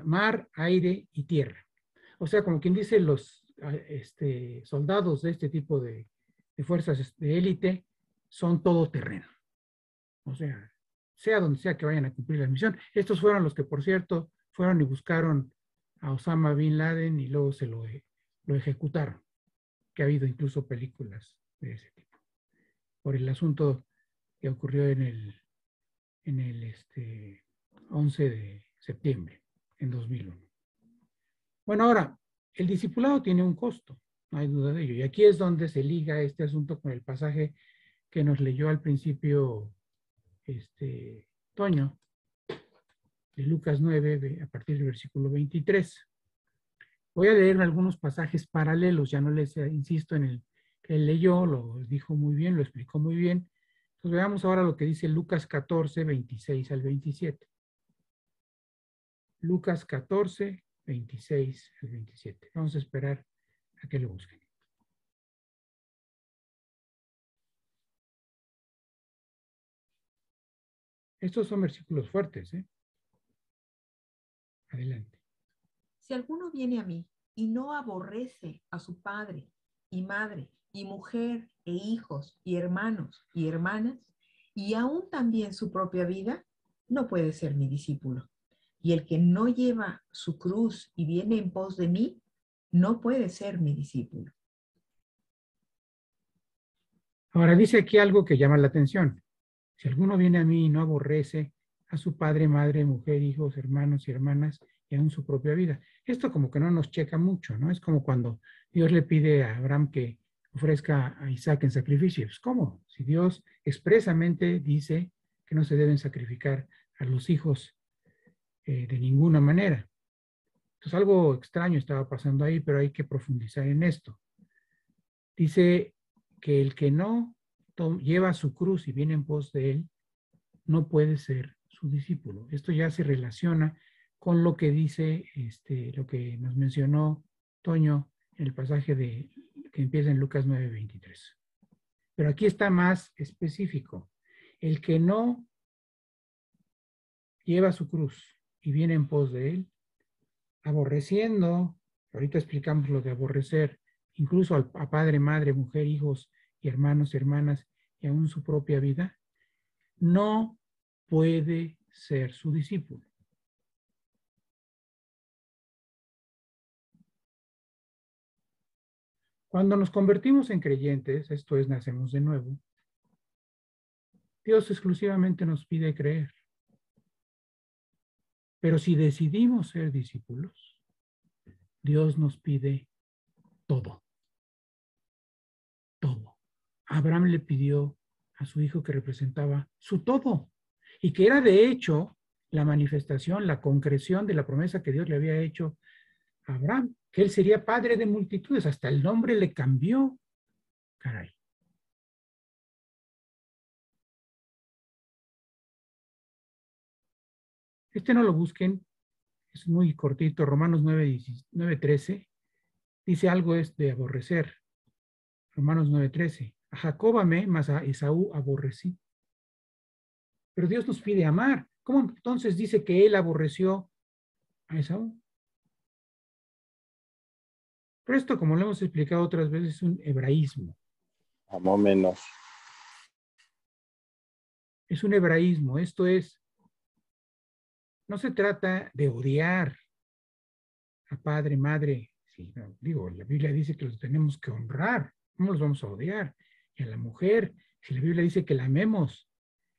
mar, aire y tierra. O sea, como quien dice, los soldados de este tipo de fuerzas de élite son todoterreno. O sea donde sea que vayan a cumplir la misión. Estos fueron los que, por cierto, fueron y buscaron a Osama Bin Laden y luego se lo ejecutaron. Que ha habido incluso películas de ese tipo. Por el asunto que ocurrió en el 11 de septiembre en 2001. Bueno, ahora, el discipulado tiene un costo, no hay duda de ello. Y aquí es donde se liga este asunto con el pasaje que nos leyó al principio Toño, de Lucas 9, a partir del versículo 23. Voy a leer algunos pasajes paralelos, ya no les insisto en el que él leyó, lo dijo muy bien, lo explicó muy bien. Entonces veamos ahora lo que dice Lucas 14, 26 al 27. Lucas 14, 26 al 27. Vamos a esperar a que lo busquen. Estos son versículos fuertes, ¿eh? Adelante. Si alguno viene a mí y no aborrece a su padre y madre y mujer e hijos y hermanos y hermanas, y aún también su propia vida, no puede ser mi discípulo. Y el que no lleva su cruz y viene en pos de mí, no puede ser mi discípulo. Ahora dice aquí algo que llama la atención. Si alguno viene a mí y no aborrece a su padre, madre, mujer, hijos, hermanos y hermanas y aún su propia vida. Esto como que no nos checa mucho, ¿no? Es como cuando Dios le pide a Abraham que ofrezca a Isaac en sacrificio. Pues, ¿cómo? Si Dios expresamente dice que no se deben sacrificar a los hijos de ninguna manera. Entonces algo extraño estaba pasando ahí, pero hay que profundizar en esto. Dice que el que no lleva su cruz y viene en pos de él, no puede ser su discípulo. Esto ya se relaciona con lo que dice, lo que nos mencionó Toño en el pasaje que empieza en Lucas 9:23. Pero aquí está más específico. El que no lleva su cruz y viene en pos de él, aborreciendo, ahorita explicamos lo de aborrecer, incluso a padre, madre, mujer, hijos y hermanos, hermanas, y aún su propia vida, no puede ser su discípulo. Cuando nos convertimos en creyentes, esto es, nacemos de nuevo, Dios exclusivamente nos pide creer. Pero si decidimos ser discípulos, Dios nos pide todo, todo. Abraham le pidió a su hijo que representaba su todo y que era de hecho la manifestación, la concreción de la promesa que Dios le había hecho a Abraham, que él sería padre de multitudes, hasta el nombre le cambió, caray. No lo busquen, es muy cortito, Romanos 9:13, dice algo es de aborrecer, Romanos 9:13, a Jacob amé, mas a Esaú aborrecí. Pero Dios nos pide amar. ¿Cómo entonces dice que él aborreció a Esaú? Pero esto, como lo hemos explicado otras veces, es un hebraísmo. Amó menos. Es un hebraísmo. Esto es, no se trata de odiar a padre, madre. Sí, no, digo, la Biblia dice que los tenemos que honrar. ¿Cómo los vamos a odiar? Y a la mujer, si la Biblia dice que la amemos,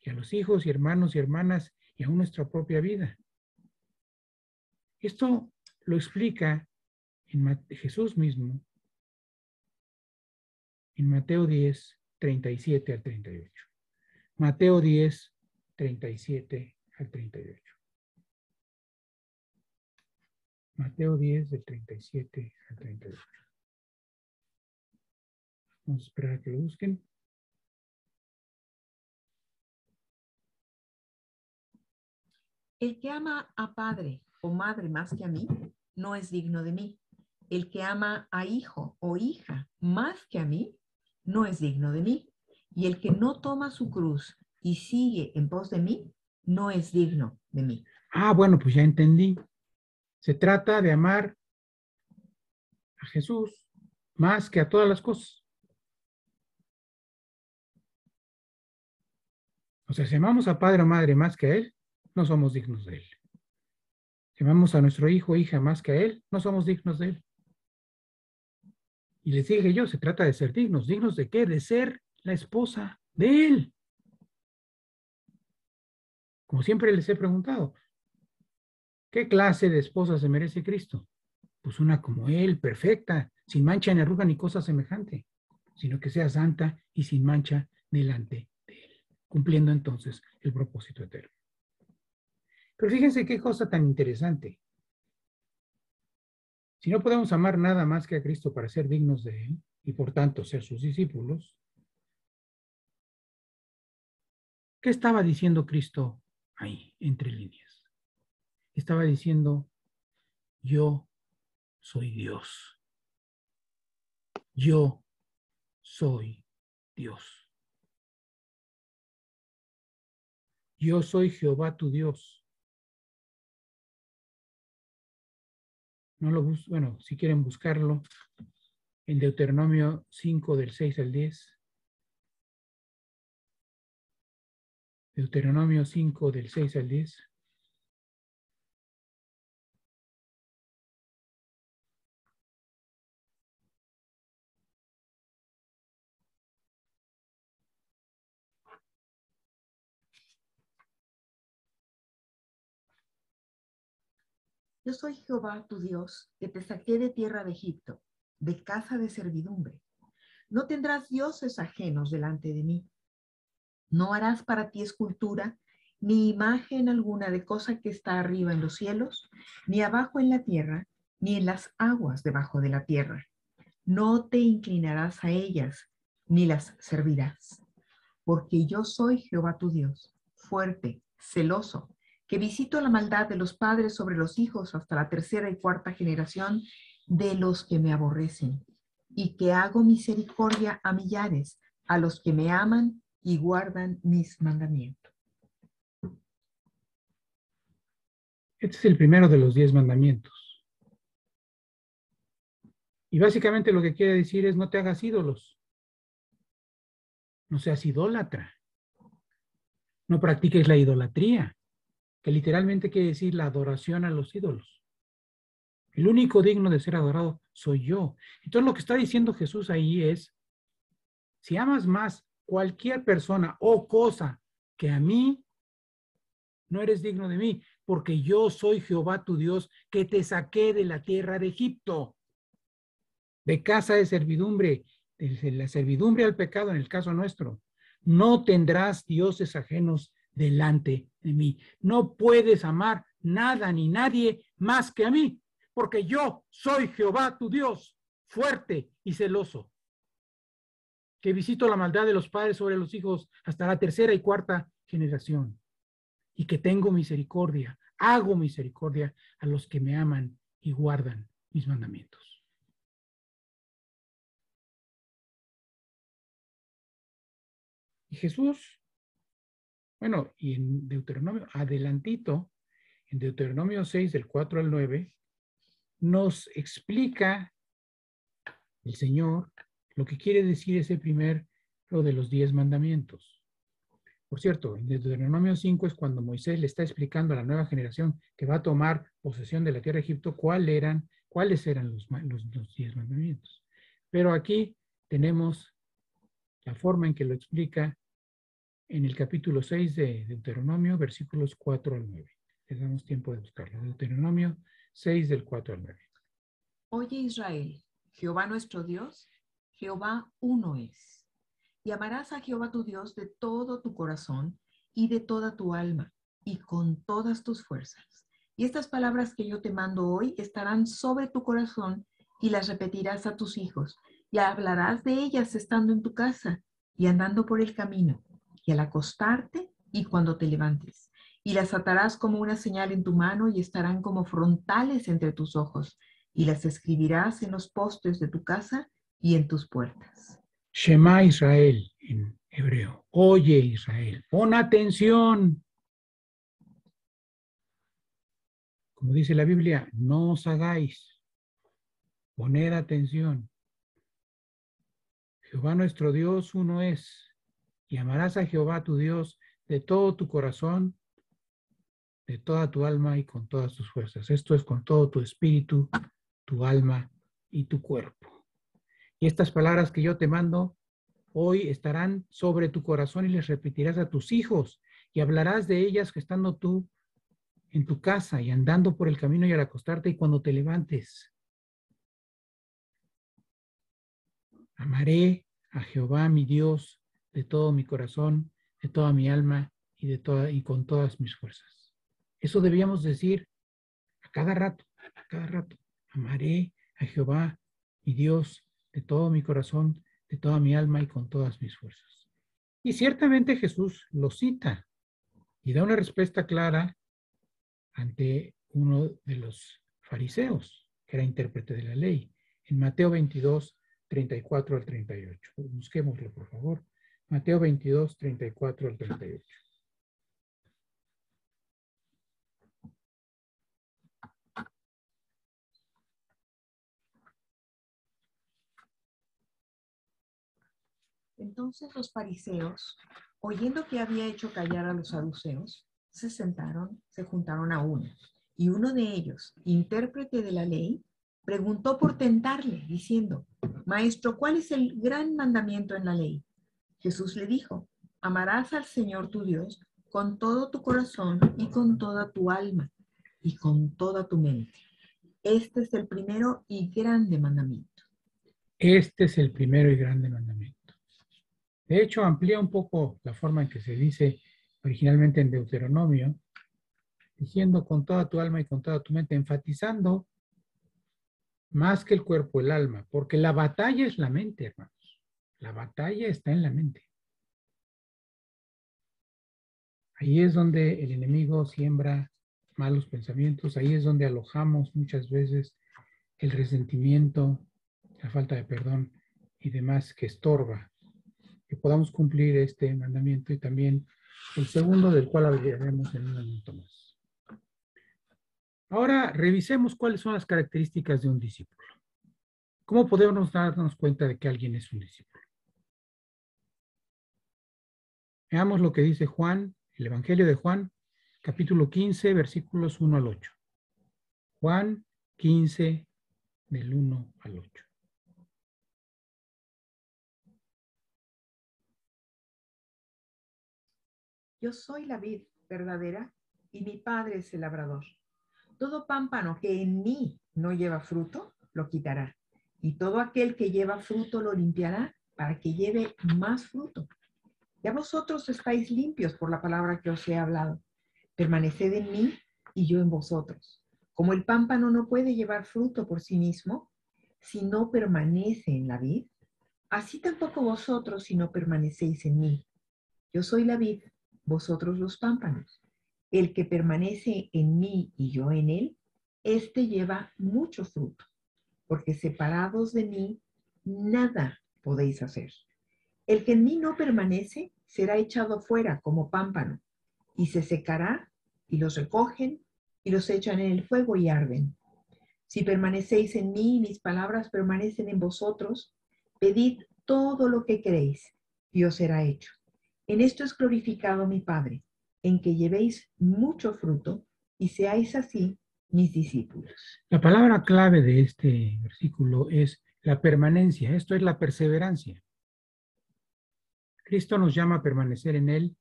y a los hijos y hermanos y hermanas, y aún nuestra propia vida. Esto lo explica en Jesús mismo en Mateo 10, 37 al 38. Mateo 10, 37 al 38. Mateo 10, del 37 al 38. Vamos a esperar a que lo busquen. El que ama a padre o madre más que a mí, no es digno de mí. El que ama a hijo o hija más que a mí, no es digno de mí. Y el que no toma su cruz y sigue en pos de mí, no es digno de mí. Ah, bueno, pues ya entendí. Se trata de amar a Jesús más que a todas las cosas. O sea, si amamos a padre o madre más que a él, no somos dignos de él. Si amamos a nuestro hijo o hija más que a él, no somos dignos de él. Y les dije yo, se trata de ser dignos. ¿Dignos de qué? De ser la esposa de él. Como siempre les he preguntado, ¿qué clase de esposa se merece Cristo? Pues una como él, perfecta, sin mancha ni arruga ni cosa semejante, sino que sea santa y sin mancha delante de él, cumpliendo entonces el propósito eterno. Pero fíjense qué cosa tan interesante. Si no podemos amar nada más que a Cristo para ser dignos de él y por tanto ser sus discípulos, ¿qué estaba diciendo Cristo ahí, entre líneas? Estaba diciendo, yo soy Dios. Yo soy Dios. Yo soy Jehová tu Dios. No lo bueno, si quieren buscarlo, en Deuteronomio 5 del 6 al 10. Deuteronomio 5 del 6 al 10. Yo soy Jehová tu Dios, que te saqué de tierra de Egipto, de casa de servidumbre. No tendrás dioses ajenos delante de mí. No harás para ti escultura, ni imagen alguna de cosa que está arriba en los cielos, ni abajo en la tierra, ni en las aguas debajo de la tierra. No te inclinarás a ellas, ni las servirás. Porque yo soy Jehová tu Dios, fuerte, celoso, que visito la maldad de los padres sobre los hijos hasta la tercera y cuarta generación de los que me aborrecen, y que hago misericordia a millares, a los que me aman y guardan mis mandamientos. Este es el primero de los 10 mandamientos. Y básicamente lo que quiere decir es: no te hagas ídolos. No seas idólatra. No practiques la idolatría, que literalmente quiere decir la adoración a los ídolos. El único digno de ser adorado soy yo. Entonces lo que está diciendo Jesús ahí es: si amas más cualquier persona o cosa que a mí, no eres digno de mí, porque yo soy Jehová tu Dios, que te saqué de la tierra de Egipto, de casa de servidumbre, de la servidumbre al pecado en el caso nuestro. No tendrás dioses ajenos delante de mí. No puedes amar nada ni nadie más que a mí, porque yo soy Jehová tu Dios, fuerte y celoso, que visito la maldad de los padres sobre los hijos hasta la tercera y cuarta generación, y que tengo misericordia, hago misericordia a los que me aman y guardan mis mandamientos. Y Jesús, bueno, y en Deuteronomio, adelantito, en Deuteronomio 6, del 4 al 9, nos explica el Señor lo que quiere decir ese primero de los 10 mandamientos. Por cierto, en Deuteronomio 5 es cuando Moisés le está explicando a la nueva generación que va a tomar posesión de la tierra de Egipto cuáles eran los 10 mandamientos. Pero aquí tenemos la forma en que lo explica en el capítulo 6 de Deuteronomio, versículos 4 al 9. Les damos tiempo de buscarlo. Deuteronomio 6, del 4 al 9. Oye Israel, Jehová nuestro Dios, Jehová uno es. Y amarás a Jehová tu Dios de todo tu corazón y de toda tu alma y con todas tus fuerzas. Y estas palabras que yo te mando hoy estarán sobre tu corazón y las repetirás a tus hijos y hablarás de ellas estando en tu casa y andando por el camino y al acostarte y cuando te levantes. Y las atarás como una señal en tu mano y estarán como frontales entre tus ojos y las escribirás en los postes de tu casa y en tus puertas. Shema Israel en hebreo. Oye Israel, pon atención. Como dice la Biblia, no os hagáis. Poned atención. Jehová nuestro Dios uno es. Y amarás a Jehová tu Dios de todo tu corazón, de toda tu alma y con todas tus fuerzas. Esto es con todo tu espíritu, tu alma y tu cuerpo. Y estas palabras que yo te mando hoy estarán sobre tu corazón y les repetirás a tus hijos y hablarás de ellas estando tú en tu casa y andando por el camino y al acostarte y cuando te levantes. Amaré a Jehová mi Dios de todo mi corazón, de toda mi alma y con todas mis fuerzas. Eso debíamos decir a cada rato, a cada rato. Amaré a Jehová mi Dios de todo mi corazón, de toda mi alma y con todas mis fuerzas. Y ciertamente Jesús lo cita y da una respuesta clara ante uno de los fariseos, que era intérprete de la ley, en Mateo 22, 34 al 38. Busquémoslo, por favor. Mateo 22, 34 al 38. Entonces los fariseos, oyendo que había hecho callar a los saduceos, se juntaron a uno. Y uno de ellos, intérprete de la ley, preguntó por tentarle, diciendo: Maestro, ¿cuál es el gran mandamiento en la ley? Jesús le dijo: amarás al Señor tu Dios con todo tu corazón y con toda tu alma y con toda tu mente. Este es el primero y grande mandamiento. Este es el primero y grande mandamiento. De hecho, amplía un poco la forma en que se dice originalmente en Deuteronomio, diciendo con toda tu alma y con toda tu mente, enfatizando más que el cuerpo, el alma, porque la batalla es la mente, hermanos. La batalla está en la mente. Ahí es donde el enemigo siembra malos pensamientos, ahí es donde alojamos muchas veces el resentimiento, la falta de perdón y demás que estorba que podamos cumplir este mandamiento y también el segundo del cual hablaremos en un momento más. Ahora revisemos cuáles son las características de un discípulo. ¿Cómo podemos darnos cuenta de que alguien es un discípulo? Veamos lo que dice Juan, el Evangelio de Juan, capítulo 15, versículos 1 al 8. Juan 15, del 1 al 8. Yo soy la vid verdadera y mi Padre es el labrador. Todo pámpano que en mí no lleva fruto, lo quitará. Y todo aquel que lleva fruto lo limpiará para que lleve más fruto. Ya vosotros estáis limpios por la palabra que os he hablado. Permaneced en mí y yo en vosotros. Como el pámpano no puede llevar fruto por sí mismo, si no permanece en la vid, así tampoco vosotros si no permanecéis en mí. Yo soy la vid, vosotros los pámpanos. El que permanece en mí y yo en él, éste lleva mucho fruto, porque separados de mí, nada podéis hacer. El que en mí no permanece será echado fuera como pámpano, y se secará, y los recogen, y los echan en el fuego y arden. Si permanecéis en mí y mis palabras permanecen en vosotros, pedid todo lo que queréis, y os será hecho. En esto es glorificado mi Padre, en que llevéis mucho fruto y seáis así mis discípulos. La palabra clave de este versículo es la permanencia, esto es la perseverancia. Cristo nos llama a permanecer en Él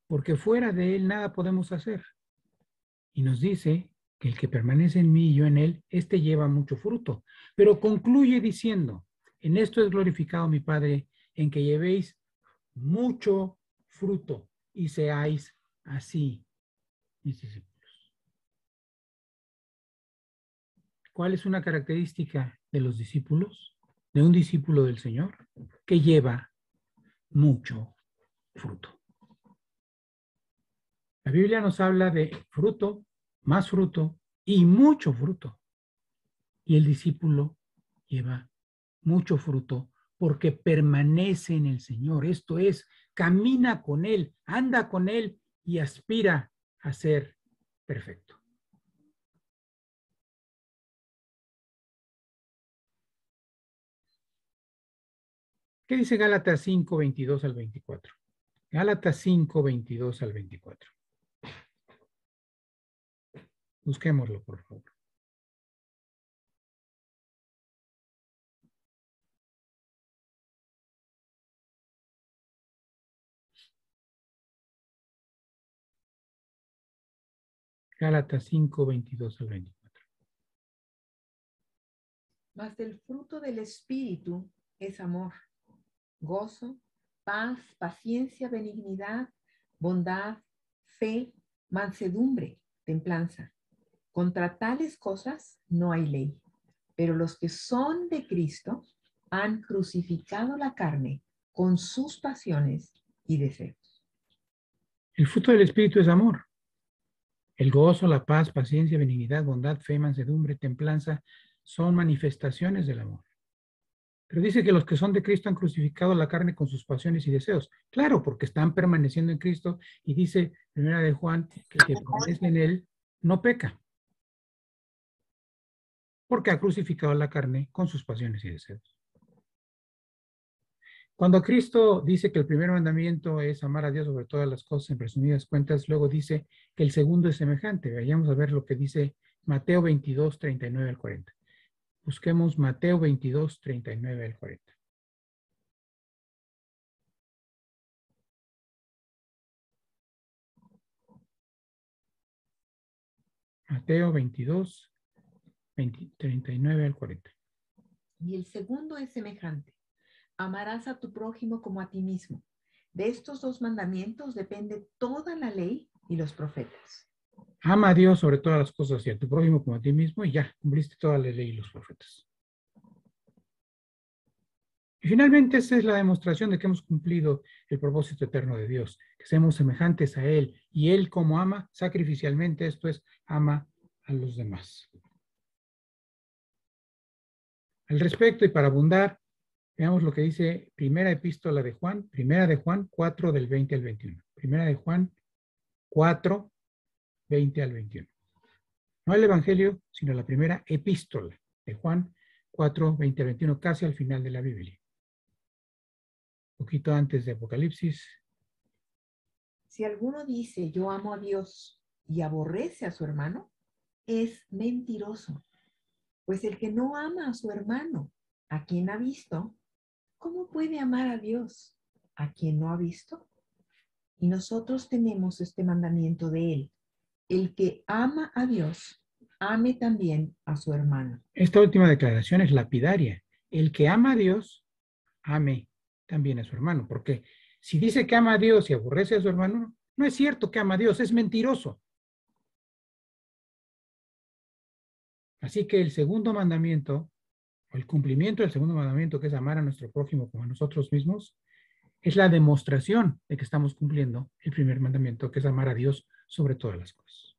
porque fuera de Él nada podemos hacer. Y nos dice que el que permanece en mí y yo en Él, éste lleva mucho fruto. Pero concluye diciendo, en esto es glorificado mi Padre, en que llevéis mucho fruto y seáis así, mis discípulos. ¿Cuál es una característica de los discípulos, de un discípulo del Señor? Que lleva mucho fruto. La Biblia nos habla de fruto, más fruto y mucho fruto. Y el discípulo lleva mucho fruto porque permanece en el Señor. Esto es, camina con Él, anda con Él y aspira a ser perfecto. ¿Qué dice Gálatas 5, 22 al 24? Gálatas 5, 22 al 24. Busquémoslo, por favor. Gálatas 5, 22 al 24. Mas del fruto del Espíritu es amor, gozo, paz, paciencia, benignidad, bondad, fe, mansedumbre, templanza. Contra tales cosas no hay ley, pero los que son de Cristo han crucificado la carne con sus pasiones y deseos. El fruto del Espíritu es amor. El gozo, la paz, paciencia, benignidad, bondad, fe, mansedumbre, templanza son manifestaciones del amor. Pero dice que los que son de Cristo han crucificado la carne con sus pasiones y deseos. Claro, porque están permaneciendo en Cristo y dice primera de Juan que el que permanece en él no peca. Porque ha crucificado la carne con sus pasiones y deseos. Cuando Cristo dice que el primer mandamiento es amar a Dios sobre todas las cosas en resumidas cuentas, luego dice que el segundo es semejante. Vayamos a ver lo que dice Mateo 22, 39 al 40. Busquemos Mateo 22, 39 al 40. Mateo 22, 39 al 40. Y el segundo es semejante. Amarás a tu prójimo como a ti mismo. De estos dos mandamientos depende toda la ley y los profetas. Ama a Dios sobre todas las cosas y a tu prójimo como a ti mismo y ya, cumpliste toda la ley y los profetas. Y finalmente esa es la demostración de que hemos cumplido el propósito eterno de Dios, que seamos semejantes a Él, y Él como ama sacrificialmente, esto es, ama a los demás. Al respecto y para abundar, veamos lo que dice primera de Juan 4 del 20 al 21. Primera de Juan 4, 20 al 21. No el Evangelio, sino la primera epístola de Juan 4, 20 al 21, casi al final de la Biblia. Un poquito antes de Apocalipsis. Si alguno dice yo amo a Dios y aborrece a su hermano, es mentiroso. Pues el que no ama a su hermano, a quien ha visto, ¿cómo puede amar a Dios, a quien no ha visto? Y nosotros tenemos este mandamiento de él: el que ama a Dios, ame también a su hermano. Esta última declaración es lapidaria. El que ama a Dios, ame también a su hermano. Porque si dice que ama a Dios y aborrece a su hermano, no es cierto que ama a Dios, es mentiroso. Así que el segundo mandamiento, o el cumplimiento del segundo mandamiento, que es amar a nuestro prójimo como a nosotros mismos, es la demostración de que estamos cumpliendo el primer mandamiento, que es amar a Dios sobre todas las cosas.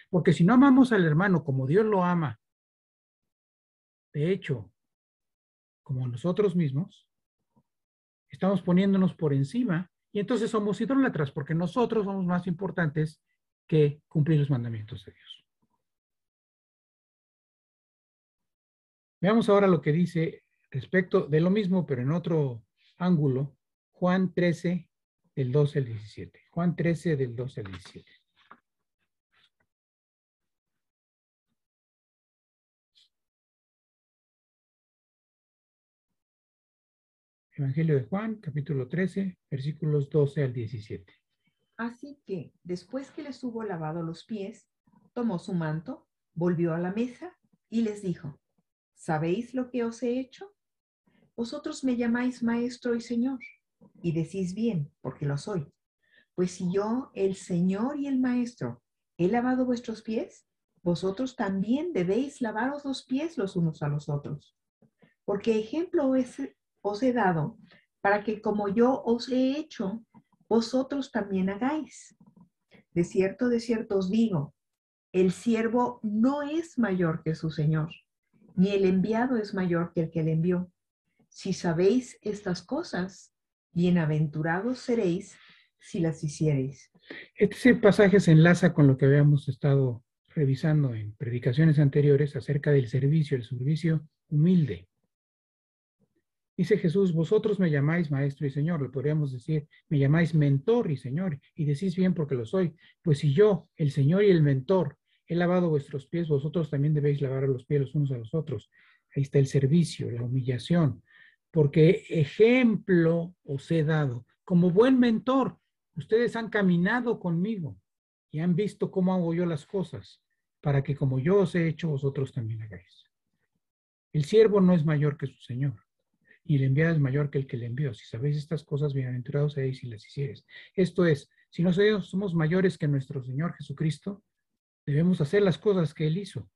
Porque si no amamos al hermano como Dios lo ama, de hecho, como nosotros mismos, estamos poniéndonos por encima y entonces somos idólatras porque nosotros somos más importantes que cumplir los mandamientos de Dios. Veamos ahora lo que dice respecto de lo mismo, pero en otro ángulo, Juan 13, del 12 al 17. Juan 13, del 12 al 17. Evangelio de Juan, capítulo 13, versículos 12 al 17. Así que, después que les hubo lavado los pies, tomó su manto, volvió a la mesa y les dijo: ¿sabéis lo que os he hecho? Vosotros me llamáis maestro y señor, y decís bien, porque lo soy. Pues si yo, el Señor y el Maestro, he lavado vuestros pies, vosotros también debéis lavaros los pies los unos a los otros. Porque ejemplo os he dado, para que como yo os he hecho, vosotros también hagáis. De cierto os digo, el siervo no es mayor que su Señor, ni el enviado es mayor que el que le envió. Si sabéis estas cosas, bienaventurados seréis si las hiciereis. Este pasaje se enlaza con lo que habíamos estado revisando en predicaciones anteriores acerca del servicio, el servicio humilde. Dice Jesús, vosotros me llamáis maestro y señor, le podríamos decir, me llamáis mentor y señor, y decís bien porque lo soy. Pues si yo, el señor y el mentor, he lavado vuestros pies, vosotros también debéis lavar los pies los unos a los otros. Ahí está el servicio, la humillación, porque ejemplo os he dado. Como buen mentor, ustedes han caminado conmigo y han visto cómo hago yo las cosas, para que como yo os he hecho, vosotros también hagáis. El siervo no es mayor que su señor, y el enviado es mayor que el que le envió. Si sabéis estas cosas, bienaventurados seréis si las hicieres. Esto es, si nosotros somos mayores que nuestro Señor Jesucristo, debemos hacer las cosas que Él hizo.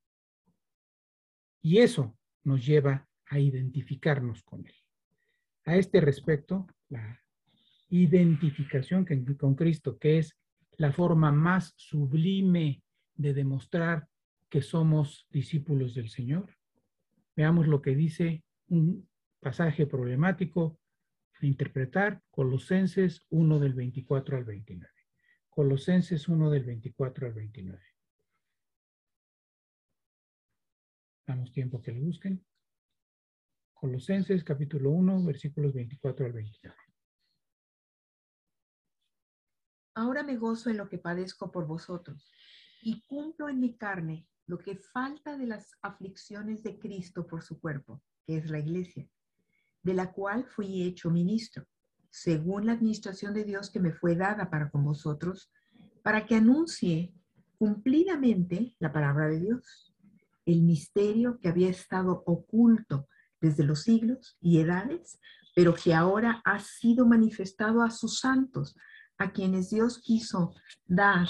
Y eso nos lleva a identificarnos con Él. A este respecto, la identificación con Cristo, que es la forma más sublime de demostrar que somos discípulos del Señor. Veamos lo que dice un pasaje problemático a interpretar, Colosenses 1 del 24 al 29. Colosenses 1 del 24 al 29. Damos tiempo que lo busquen. Colosenses capítulo 1, versículos 24 al 29. Ahora me gozo en lo que padezco por vosotros y cumplo en mi carne lo que falta de las aflicciones de Cristo por su cuerpo, que es la iglesia, de la cual fui hecho ministro, según la administración de Dios que me fue dada para con vosotros, para que anuncie cumplidamente la palabra de Dios, el misterio que había estado oculto desde los siglos y edades, pero que ahora ha sido manifestado a sus santos, a quienes Dios quiso dar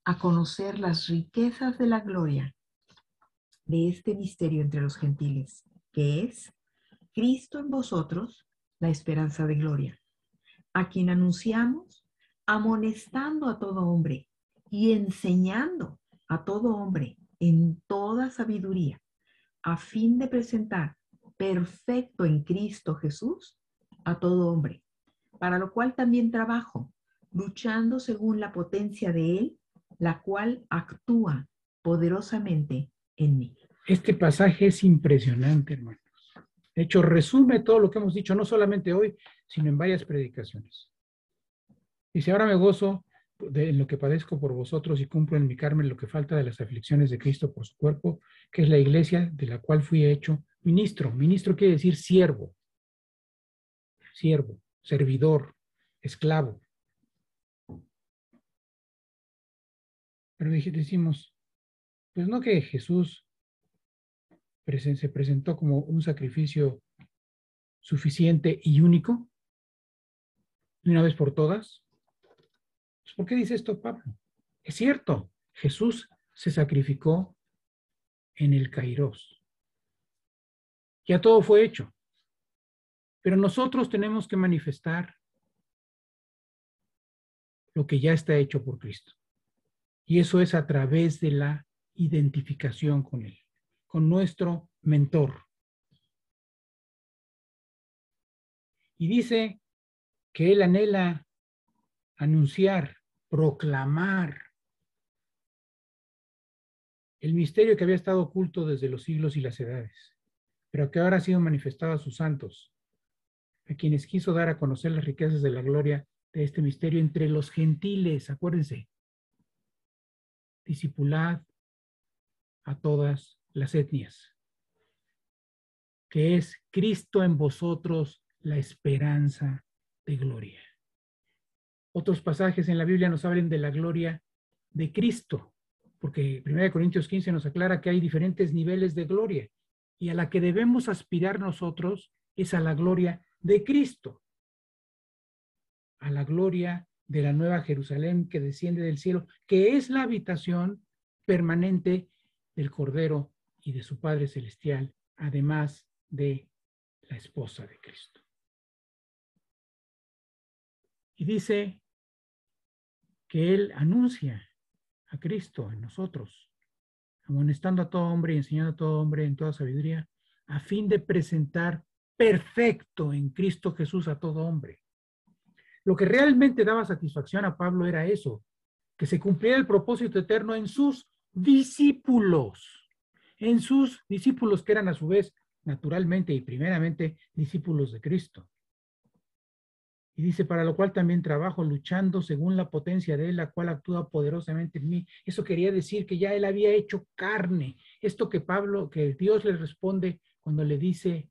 a conocer las riquezas de la gloria de este misterio entre los gentiles, que es Cristo en vosotros, la esperanza de gloria, a quien anunciamos, amonestando a todo hombre y enseñando a todo hombre en toda sabiduría, a fin de presentar perfecto en Cristo Jesús a todo hombre, para lo cual también trabajo, luchando según la potencia de Él, la cual actúa poderosamente en mí. Este pasaje es impresionante, hermanos. De hecho, resume todo lo que hemos dicho, no solamente hoy, sino en varias predicaciones. Dice, ahora me gozo en lo que padezco por vosotros y cumplo en mi carne lo que falta de las aflicciones de Cristo por su cuerpo, que es la iglesia de la cual fui hecho ministro. Ministro quiere decir siervo, servidor, esclavo. Pero decimos, pues no que Jesús se presentó como un sacrificio suficiente y único, de una vez por todas. Pues, ¿por qué dice esto Pablo? Es cierto, Jesús se sacrificó en el Kairos. Ya todo fue hecho. Pero nosotros tenemos que manifestar lo que ya está hecho por Cristo. Y eso es a través de la identificación con Él, con nuestro mentor. Y dice que Él anhela anunciar, proclamar el misterio que había estado oculto desde los siglos y las edades, pero que ahora ha sido manifestado a sus santos, a quienes quiso dar a conocer las riquezas de la gloria de este misterio entre los gentiles. Acuérdense, discipulad a todas las etnias, que es Cristo en vosotros, la esperanza de gloria. Otros pasajes en la Biblia nos hablan de la gloria de Cristo, porque 1 Corintios 15 nos aclara que hay diferentes niveles de gloria, y a la que debemos aspirar nosotros es a la gloria de Cristo, a la gloria de la nueva Jerusalén que desciende del cielo, que es la habitación permanente del Cordero y de su Padre Celestial, además de la esposa de Cristo. Y dice que Él anuncia a Cristo en nosotros, amonestando a todo hombre y enseñando a todo hombre en toda sabiduría, a fin de presentar perfecto en Cristo Jesús a todo hombre. Lo que realmente daba satisfacción a Pablo era eso, que se cumpliera el propósito eterno en sus discípulos que eran a su vez naturalmente y primeramente discípulos de Cristo. Y dice, para lo cual también trabajo luchando según la potencia de Él, la cual actúa poderosamente en mí. Eso quería decir que ya Él había hecho carne. Esto que Dios le responde cuando le dice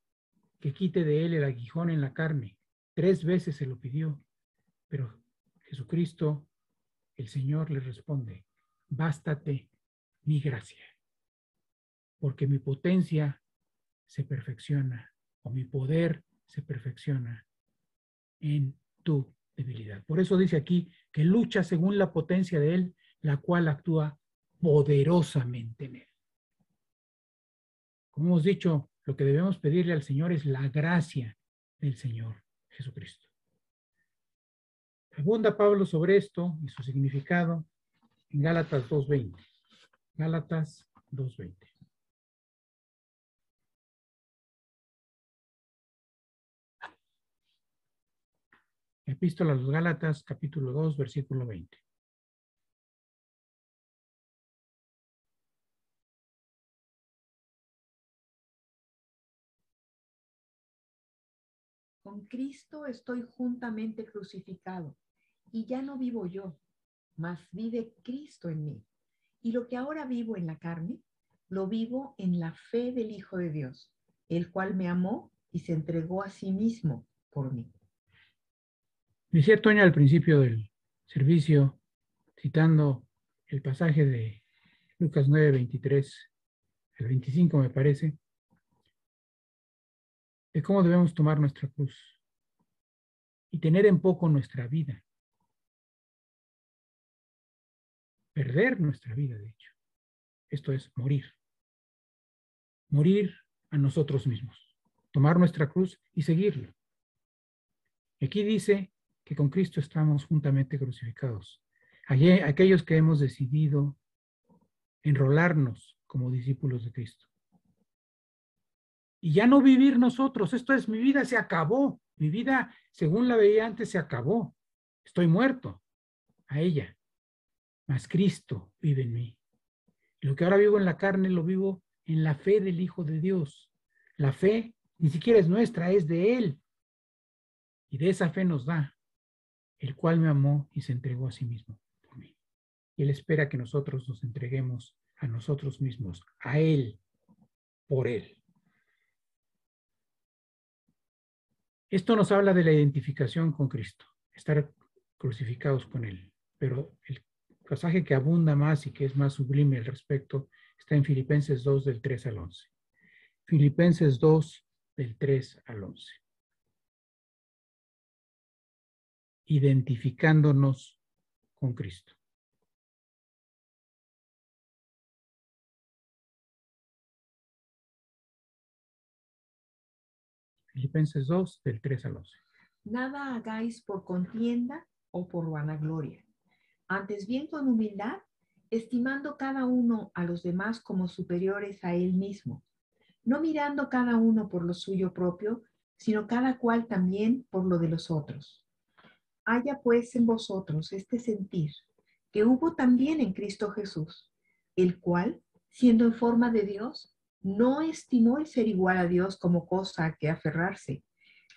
que quite de Él el aguijón en la carne. 3 veces se lo pidió, pero Jesucristo, el Señor, le responde, bástate mi gracia, porque mi potencia se perfecciona, o mi poder se perfecciona en tu debilidad. Por eso dice aquí que lucha según la potencia de Él, la cual actúa poderosamente en Él. Como hemos dicho, lo que debemos pedirle al Señor es la gracia del Señor Jesucristo. Abunda Pablo sobre esto y su significado en Gálatas 2:20. Gálatas 2:20. Epístola a los Gálatas, capítulo 2, versículo 20. Con Cristo estoy juntamente crucificado, y ya no vivo yo, mas vive Cristo en mí. Y lo que ahora vivo en la carne, lo vivo en la fe del Hijo de Dios, el cual me amó y se entregó a sí mismo por mí. Decía Toña al principio del servicio, citando el pasaje de Lucas 9:23, el 25 me parece, de cómo debemos tomar nuestra cruz y tener en poco nuestra vida. Perder nuestra vida, de hecho. Esto es morir. Morir a nosotros mismos. tomar nuestra cruz y seguirlo. Aquí dice que con Cristo estamos juntamente crucificados. Allí, aquellos que hemos decidido enrolarnos como discípulos de Cristo. Y ya no vivir nosotros, esto es, mi vida se acabó, mi vida, según la veía antes, se acabó. Estoy muerto a ella, mas Cristo vive en mí. Y lo que ahora vivo en la carne, lo vivo en la fe del Hijo de Dios. La fe ni siquiera es nuestra, es de Él. Y de esa fe nos da, el cual me amó y se entregó a sí mismo por mí. Y Él espera que nosotros nos entreguemos a nosotros mismos, a Él, por Él. Esto nos habla de la identificación con Cristo, estar crucificados con Él. Pero el pasaje que abunda más y que es más sublime al respecto está en Filipenses 2 del 3 al 11. Filipenses 2 del 3 al 11. Identificándonos con Cristo. Filipenses 2 del 3 al 11. Nada hagáis por contienda o por vanagloria. Antes bien con humildad, estimando cada uno a los demás como superiores a él mismo, no mirando cada uno por lo suyo propio, sino cada cual también por lo de los otros. Haya pues en vosotros este sentir que hubo también en Cristo Jesús, el cual, siendo en forma de Dios, no estimó el ser igual a Dios como cosa a que aferrarse,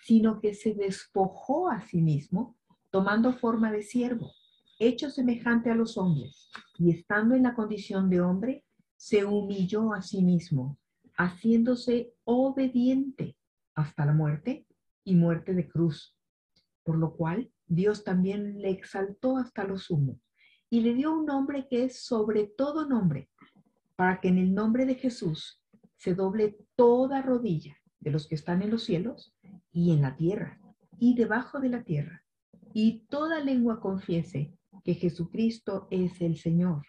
sino que se despojó a sí mismo, tomando forma de siervo, hecho semejante a los hombres, y estando en la condición de hombre, se humilló a sí mismo, haciéndose obediente hasta la muerte y muerte de cruz. Por lo cual Dios también le exaltó hasta lo sumo y le dio un nombre que es sobre todo nombre, para que en el nombre de Jesús se doble toda rodilla de los que están en los cielos y en la tierra y debajo de la tierra, y toda lengua confiese que Jesucristo es el Señor,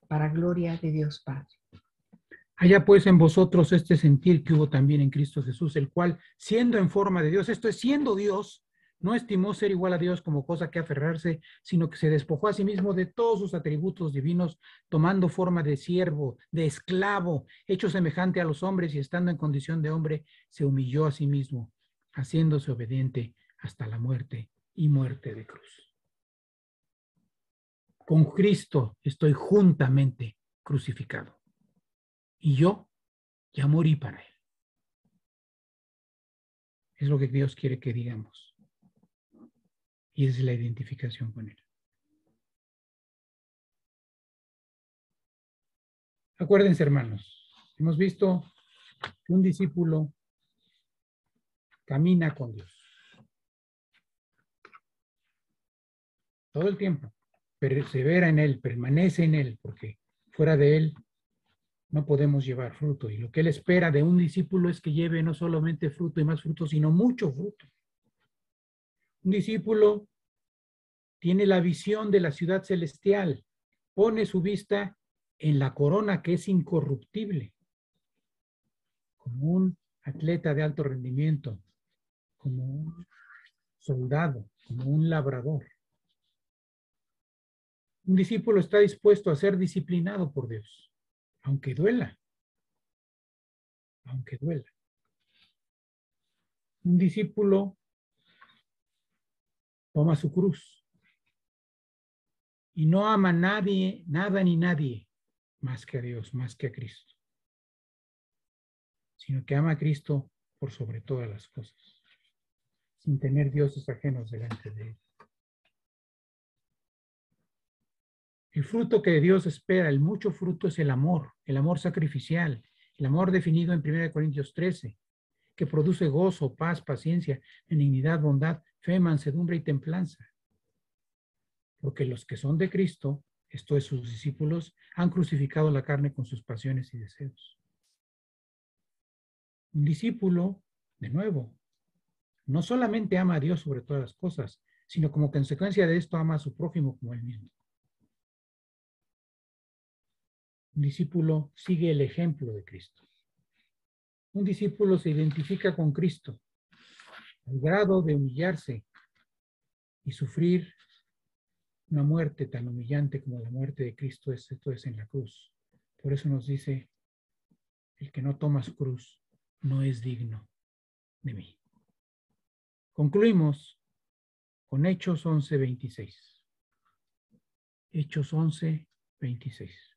para gloria de Dios Padre. Haya pues en vosotros este sentir que hubo también en Cristo Jesús, el cual, siendo en forma de Dios, esto es, siendo Dios, no estimó ser igual a Dios como cosa que aferrarse, sino que se despojó a sí mismo de todos sus atributos divinos, tomando forma de siervo, de esclavo, hecho semejante a los hombres y estando en condición de hombre, se humilló a sí mismo, haciéndose obediente hasta la muerte y muerte de cruz. Con Cristo estoy juntamente crucificado. Y yo ya morí para Él. Es lo que Dios quiere que digamos. Y es la identificación con Él. Acuérdense, hermanos, hemos visto que un discípulo camina con Dios. Todo el tiempo. Persevera en Él, permanece en Él, porque fuera de Él no podemos llevar fruto. Y lo que Él espera de un discípulo es que lleve no solamente fruto y más fruto, sino mucho fruto. Un discípulo tiene la visión de la ciudad celestial, pone su vista en la corona que es incorruptible, como un atleta de alto rendimiento, como un soldado, como un labrador. Un discípulo está dispuesto a ser disciplinado por Dios, aunque duela, aunque duela. Un discípulo toma su cruz y no ama a nadie, nada ni nadie más que a Dios, más que a Cristo, sino que ama a Cristo por sobre todas las cosas, sin tener dioses ajenos delante de Él. El fruto que Dios espera, el mucho fruto, es el amor sacrificial, el amor definido en 1 Corintios 13, que produce gozo, paz, paciencia, benignidad, bondad, fe, mansedumbre y templanza. Porque los que son de Cristo, esto es, sus discípulos, han crucificado la carne con sus pasiones y deseos. Un discípulo, de nuevo, no solamente ama a Dios sobre todas las cosas, sino como consecuencia de esto ama a su prójimo como él mismo. Un discípulo sigue el ejemplo de Cristo. Un discípulo se identifica con Cristo al grado de humillarse y sufrir una muerte tan humillante como la muerte de Cristo, esto es en la cruz. Por eso nos dice, el que no toma su cruz no es digno de mí. Concluimos con Hechos 11:26. Hechos 11:26.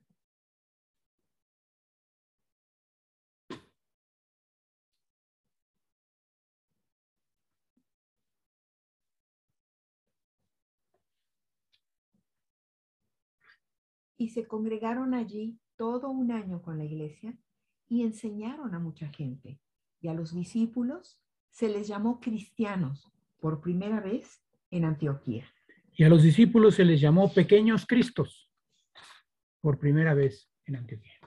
Y se congregaron allí todo un año con la iglesia y enseñaron a mucha gente. Y a los discípulos se les llamó cristianos por primera vez en Antioquía. Y a los discípulos se les llamó pequeños Cristos por primera vez en Antioquía.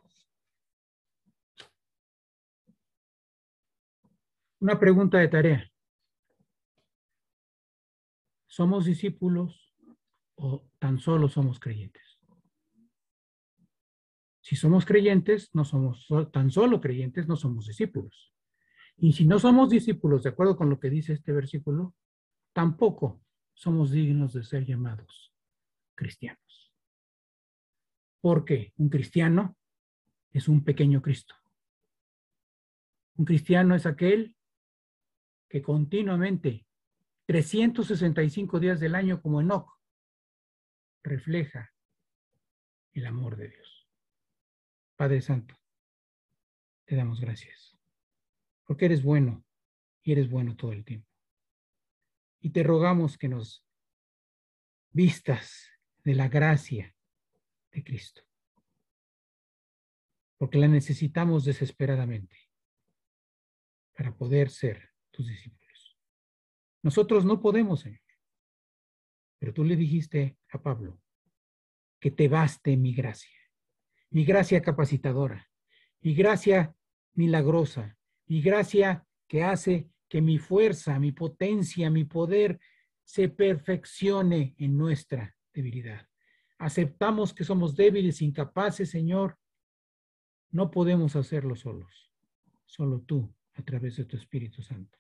Una pregunta de tarea. ¿Somos discípulos o tan solo somos creyentes? Si somos creyentes, no somos tan solo creyentes, no somos discípulos. Y si no somos discípulos, de acuerdo con lo que dice este versículo, tampoco somos dignos de ser llamados cristianos. Porque un cristiano es un pequeño Cristo. Un cristiano es aquel que continuamente, 365 días del año como Enoc, refleja el amor de Dios. Padre Santo, te damos gracias, porque eres bueno y eres bueno todo el tiempo. Y te rogamos que nos vistas de la gracia de Cristo, porque la necesitamos desesperadamente para poder ser tus discípulos. Nosotros no podemos, Señor, pero tú le dijiste a Pablo que te baste mi gracia capacitadora, mi gracia milagrosa, mi gracia que hace que mi fuerza, mi potencia, mi poder se perfeccione en nuestra debilidad. Aceptamos que somos débiles, incapaces, Señor. No podemos hacerlo solos. Solo tú, a través de tu Espíritu Santo,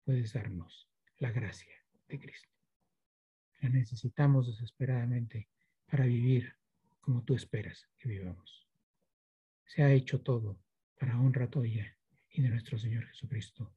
puedes darnos la gracia de Cristo. La necesitamos desesperadamente para vivir como tú esperas que vivamos. Se ha hecho todo para honra tuya y de nuestro Señor Jesucristo.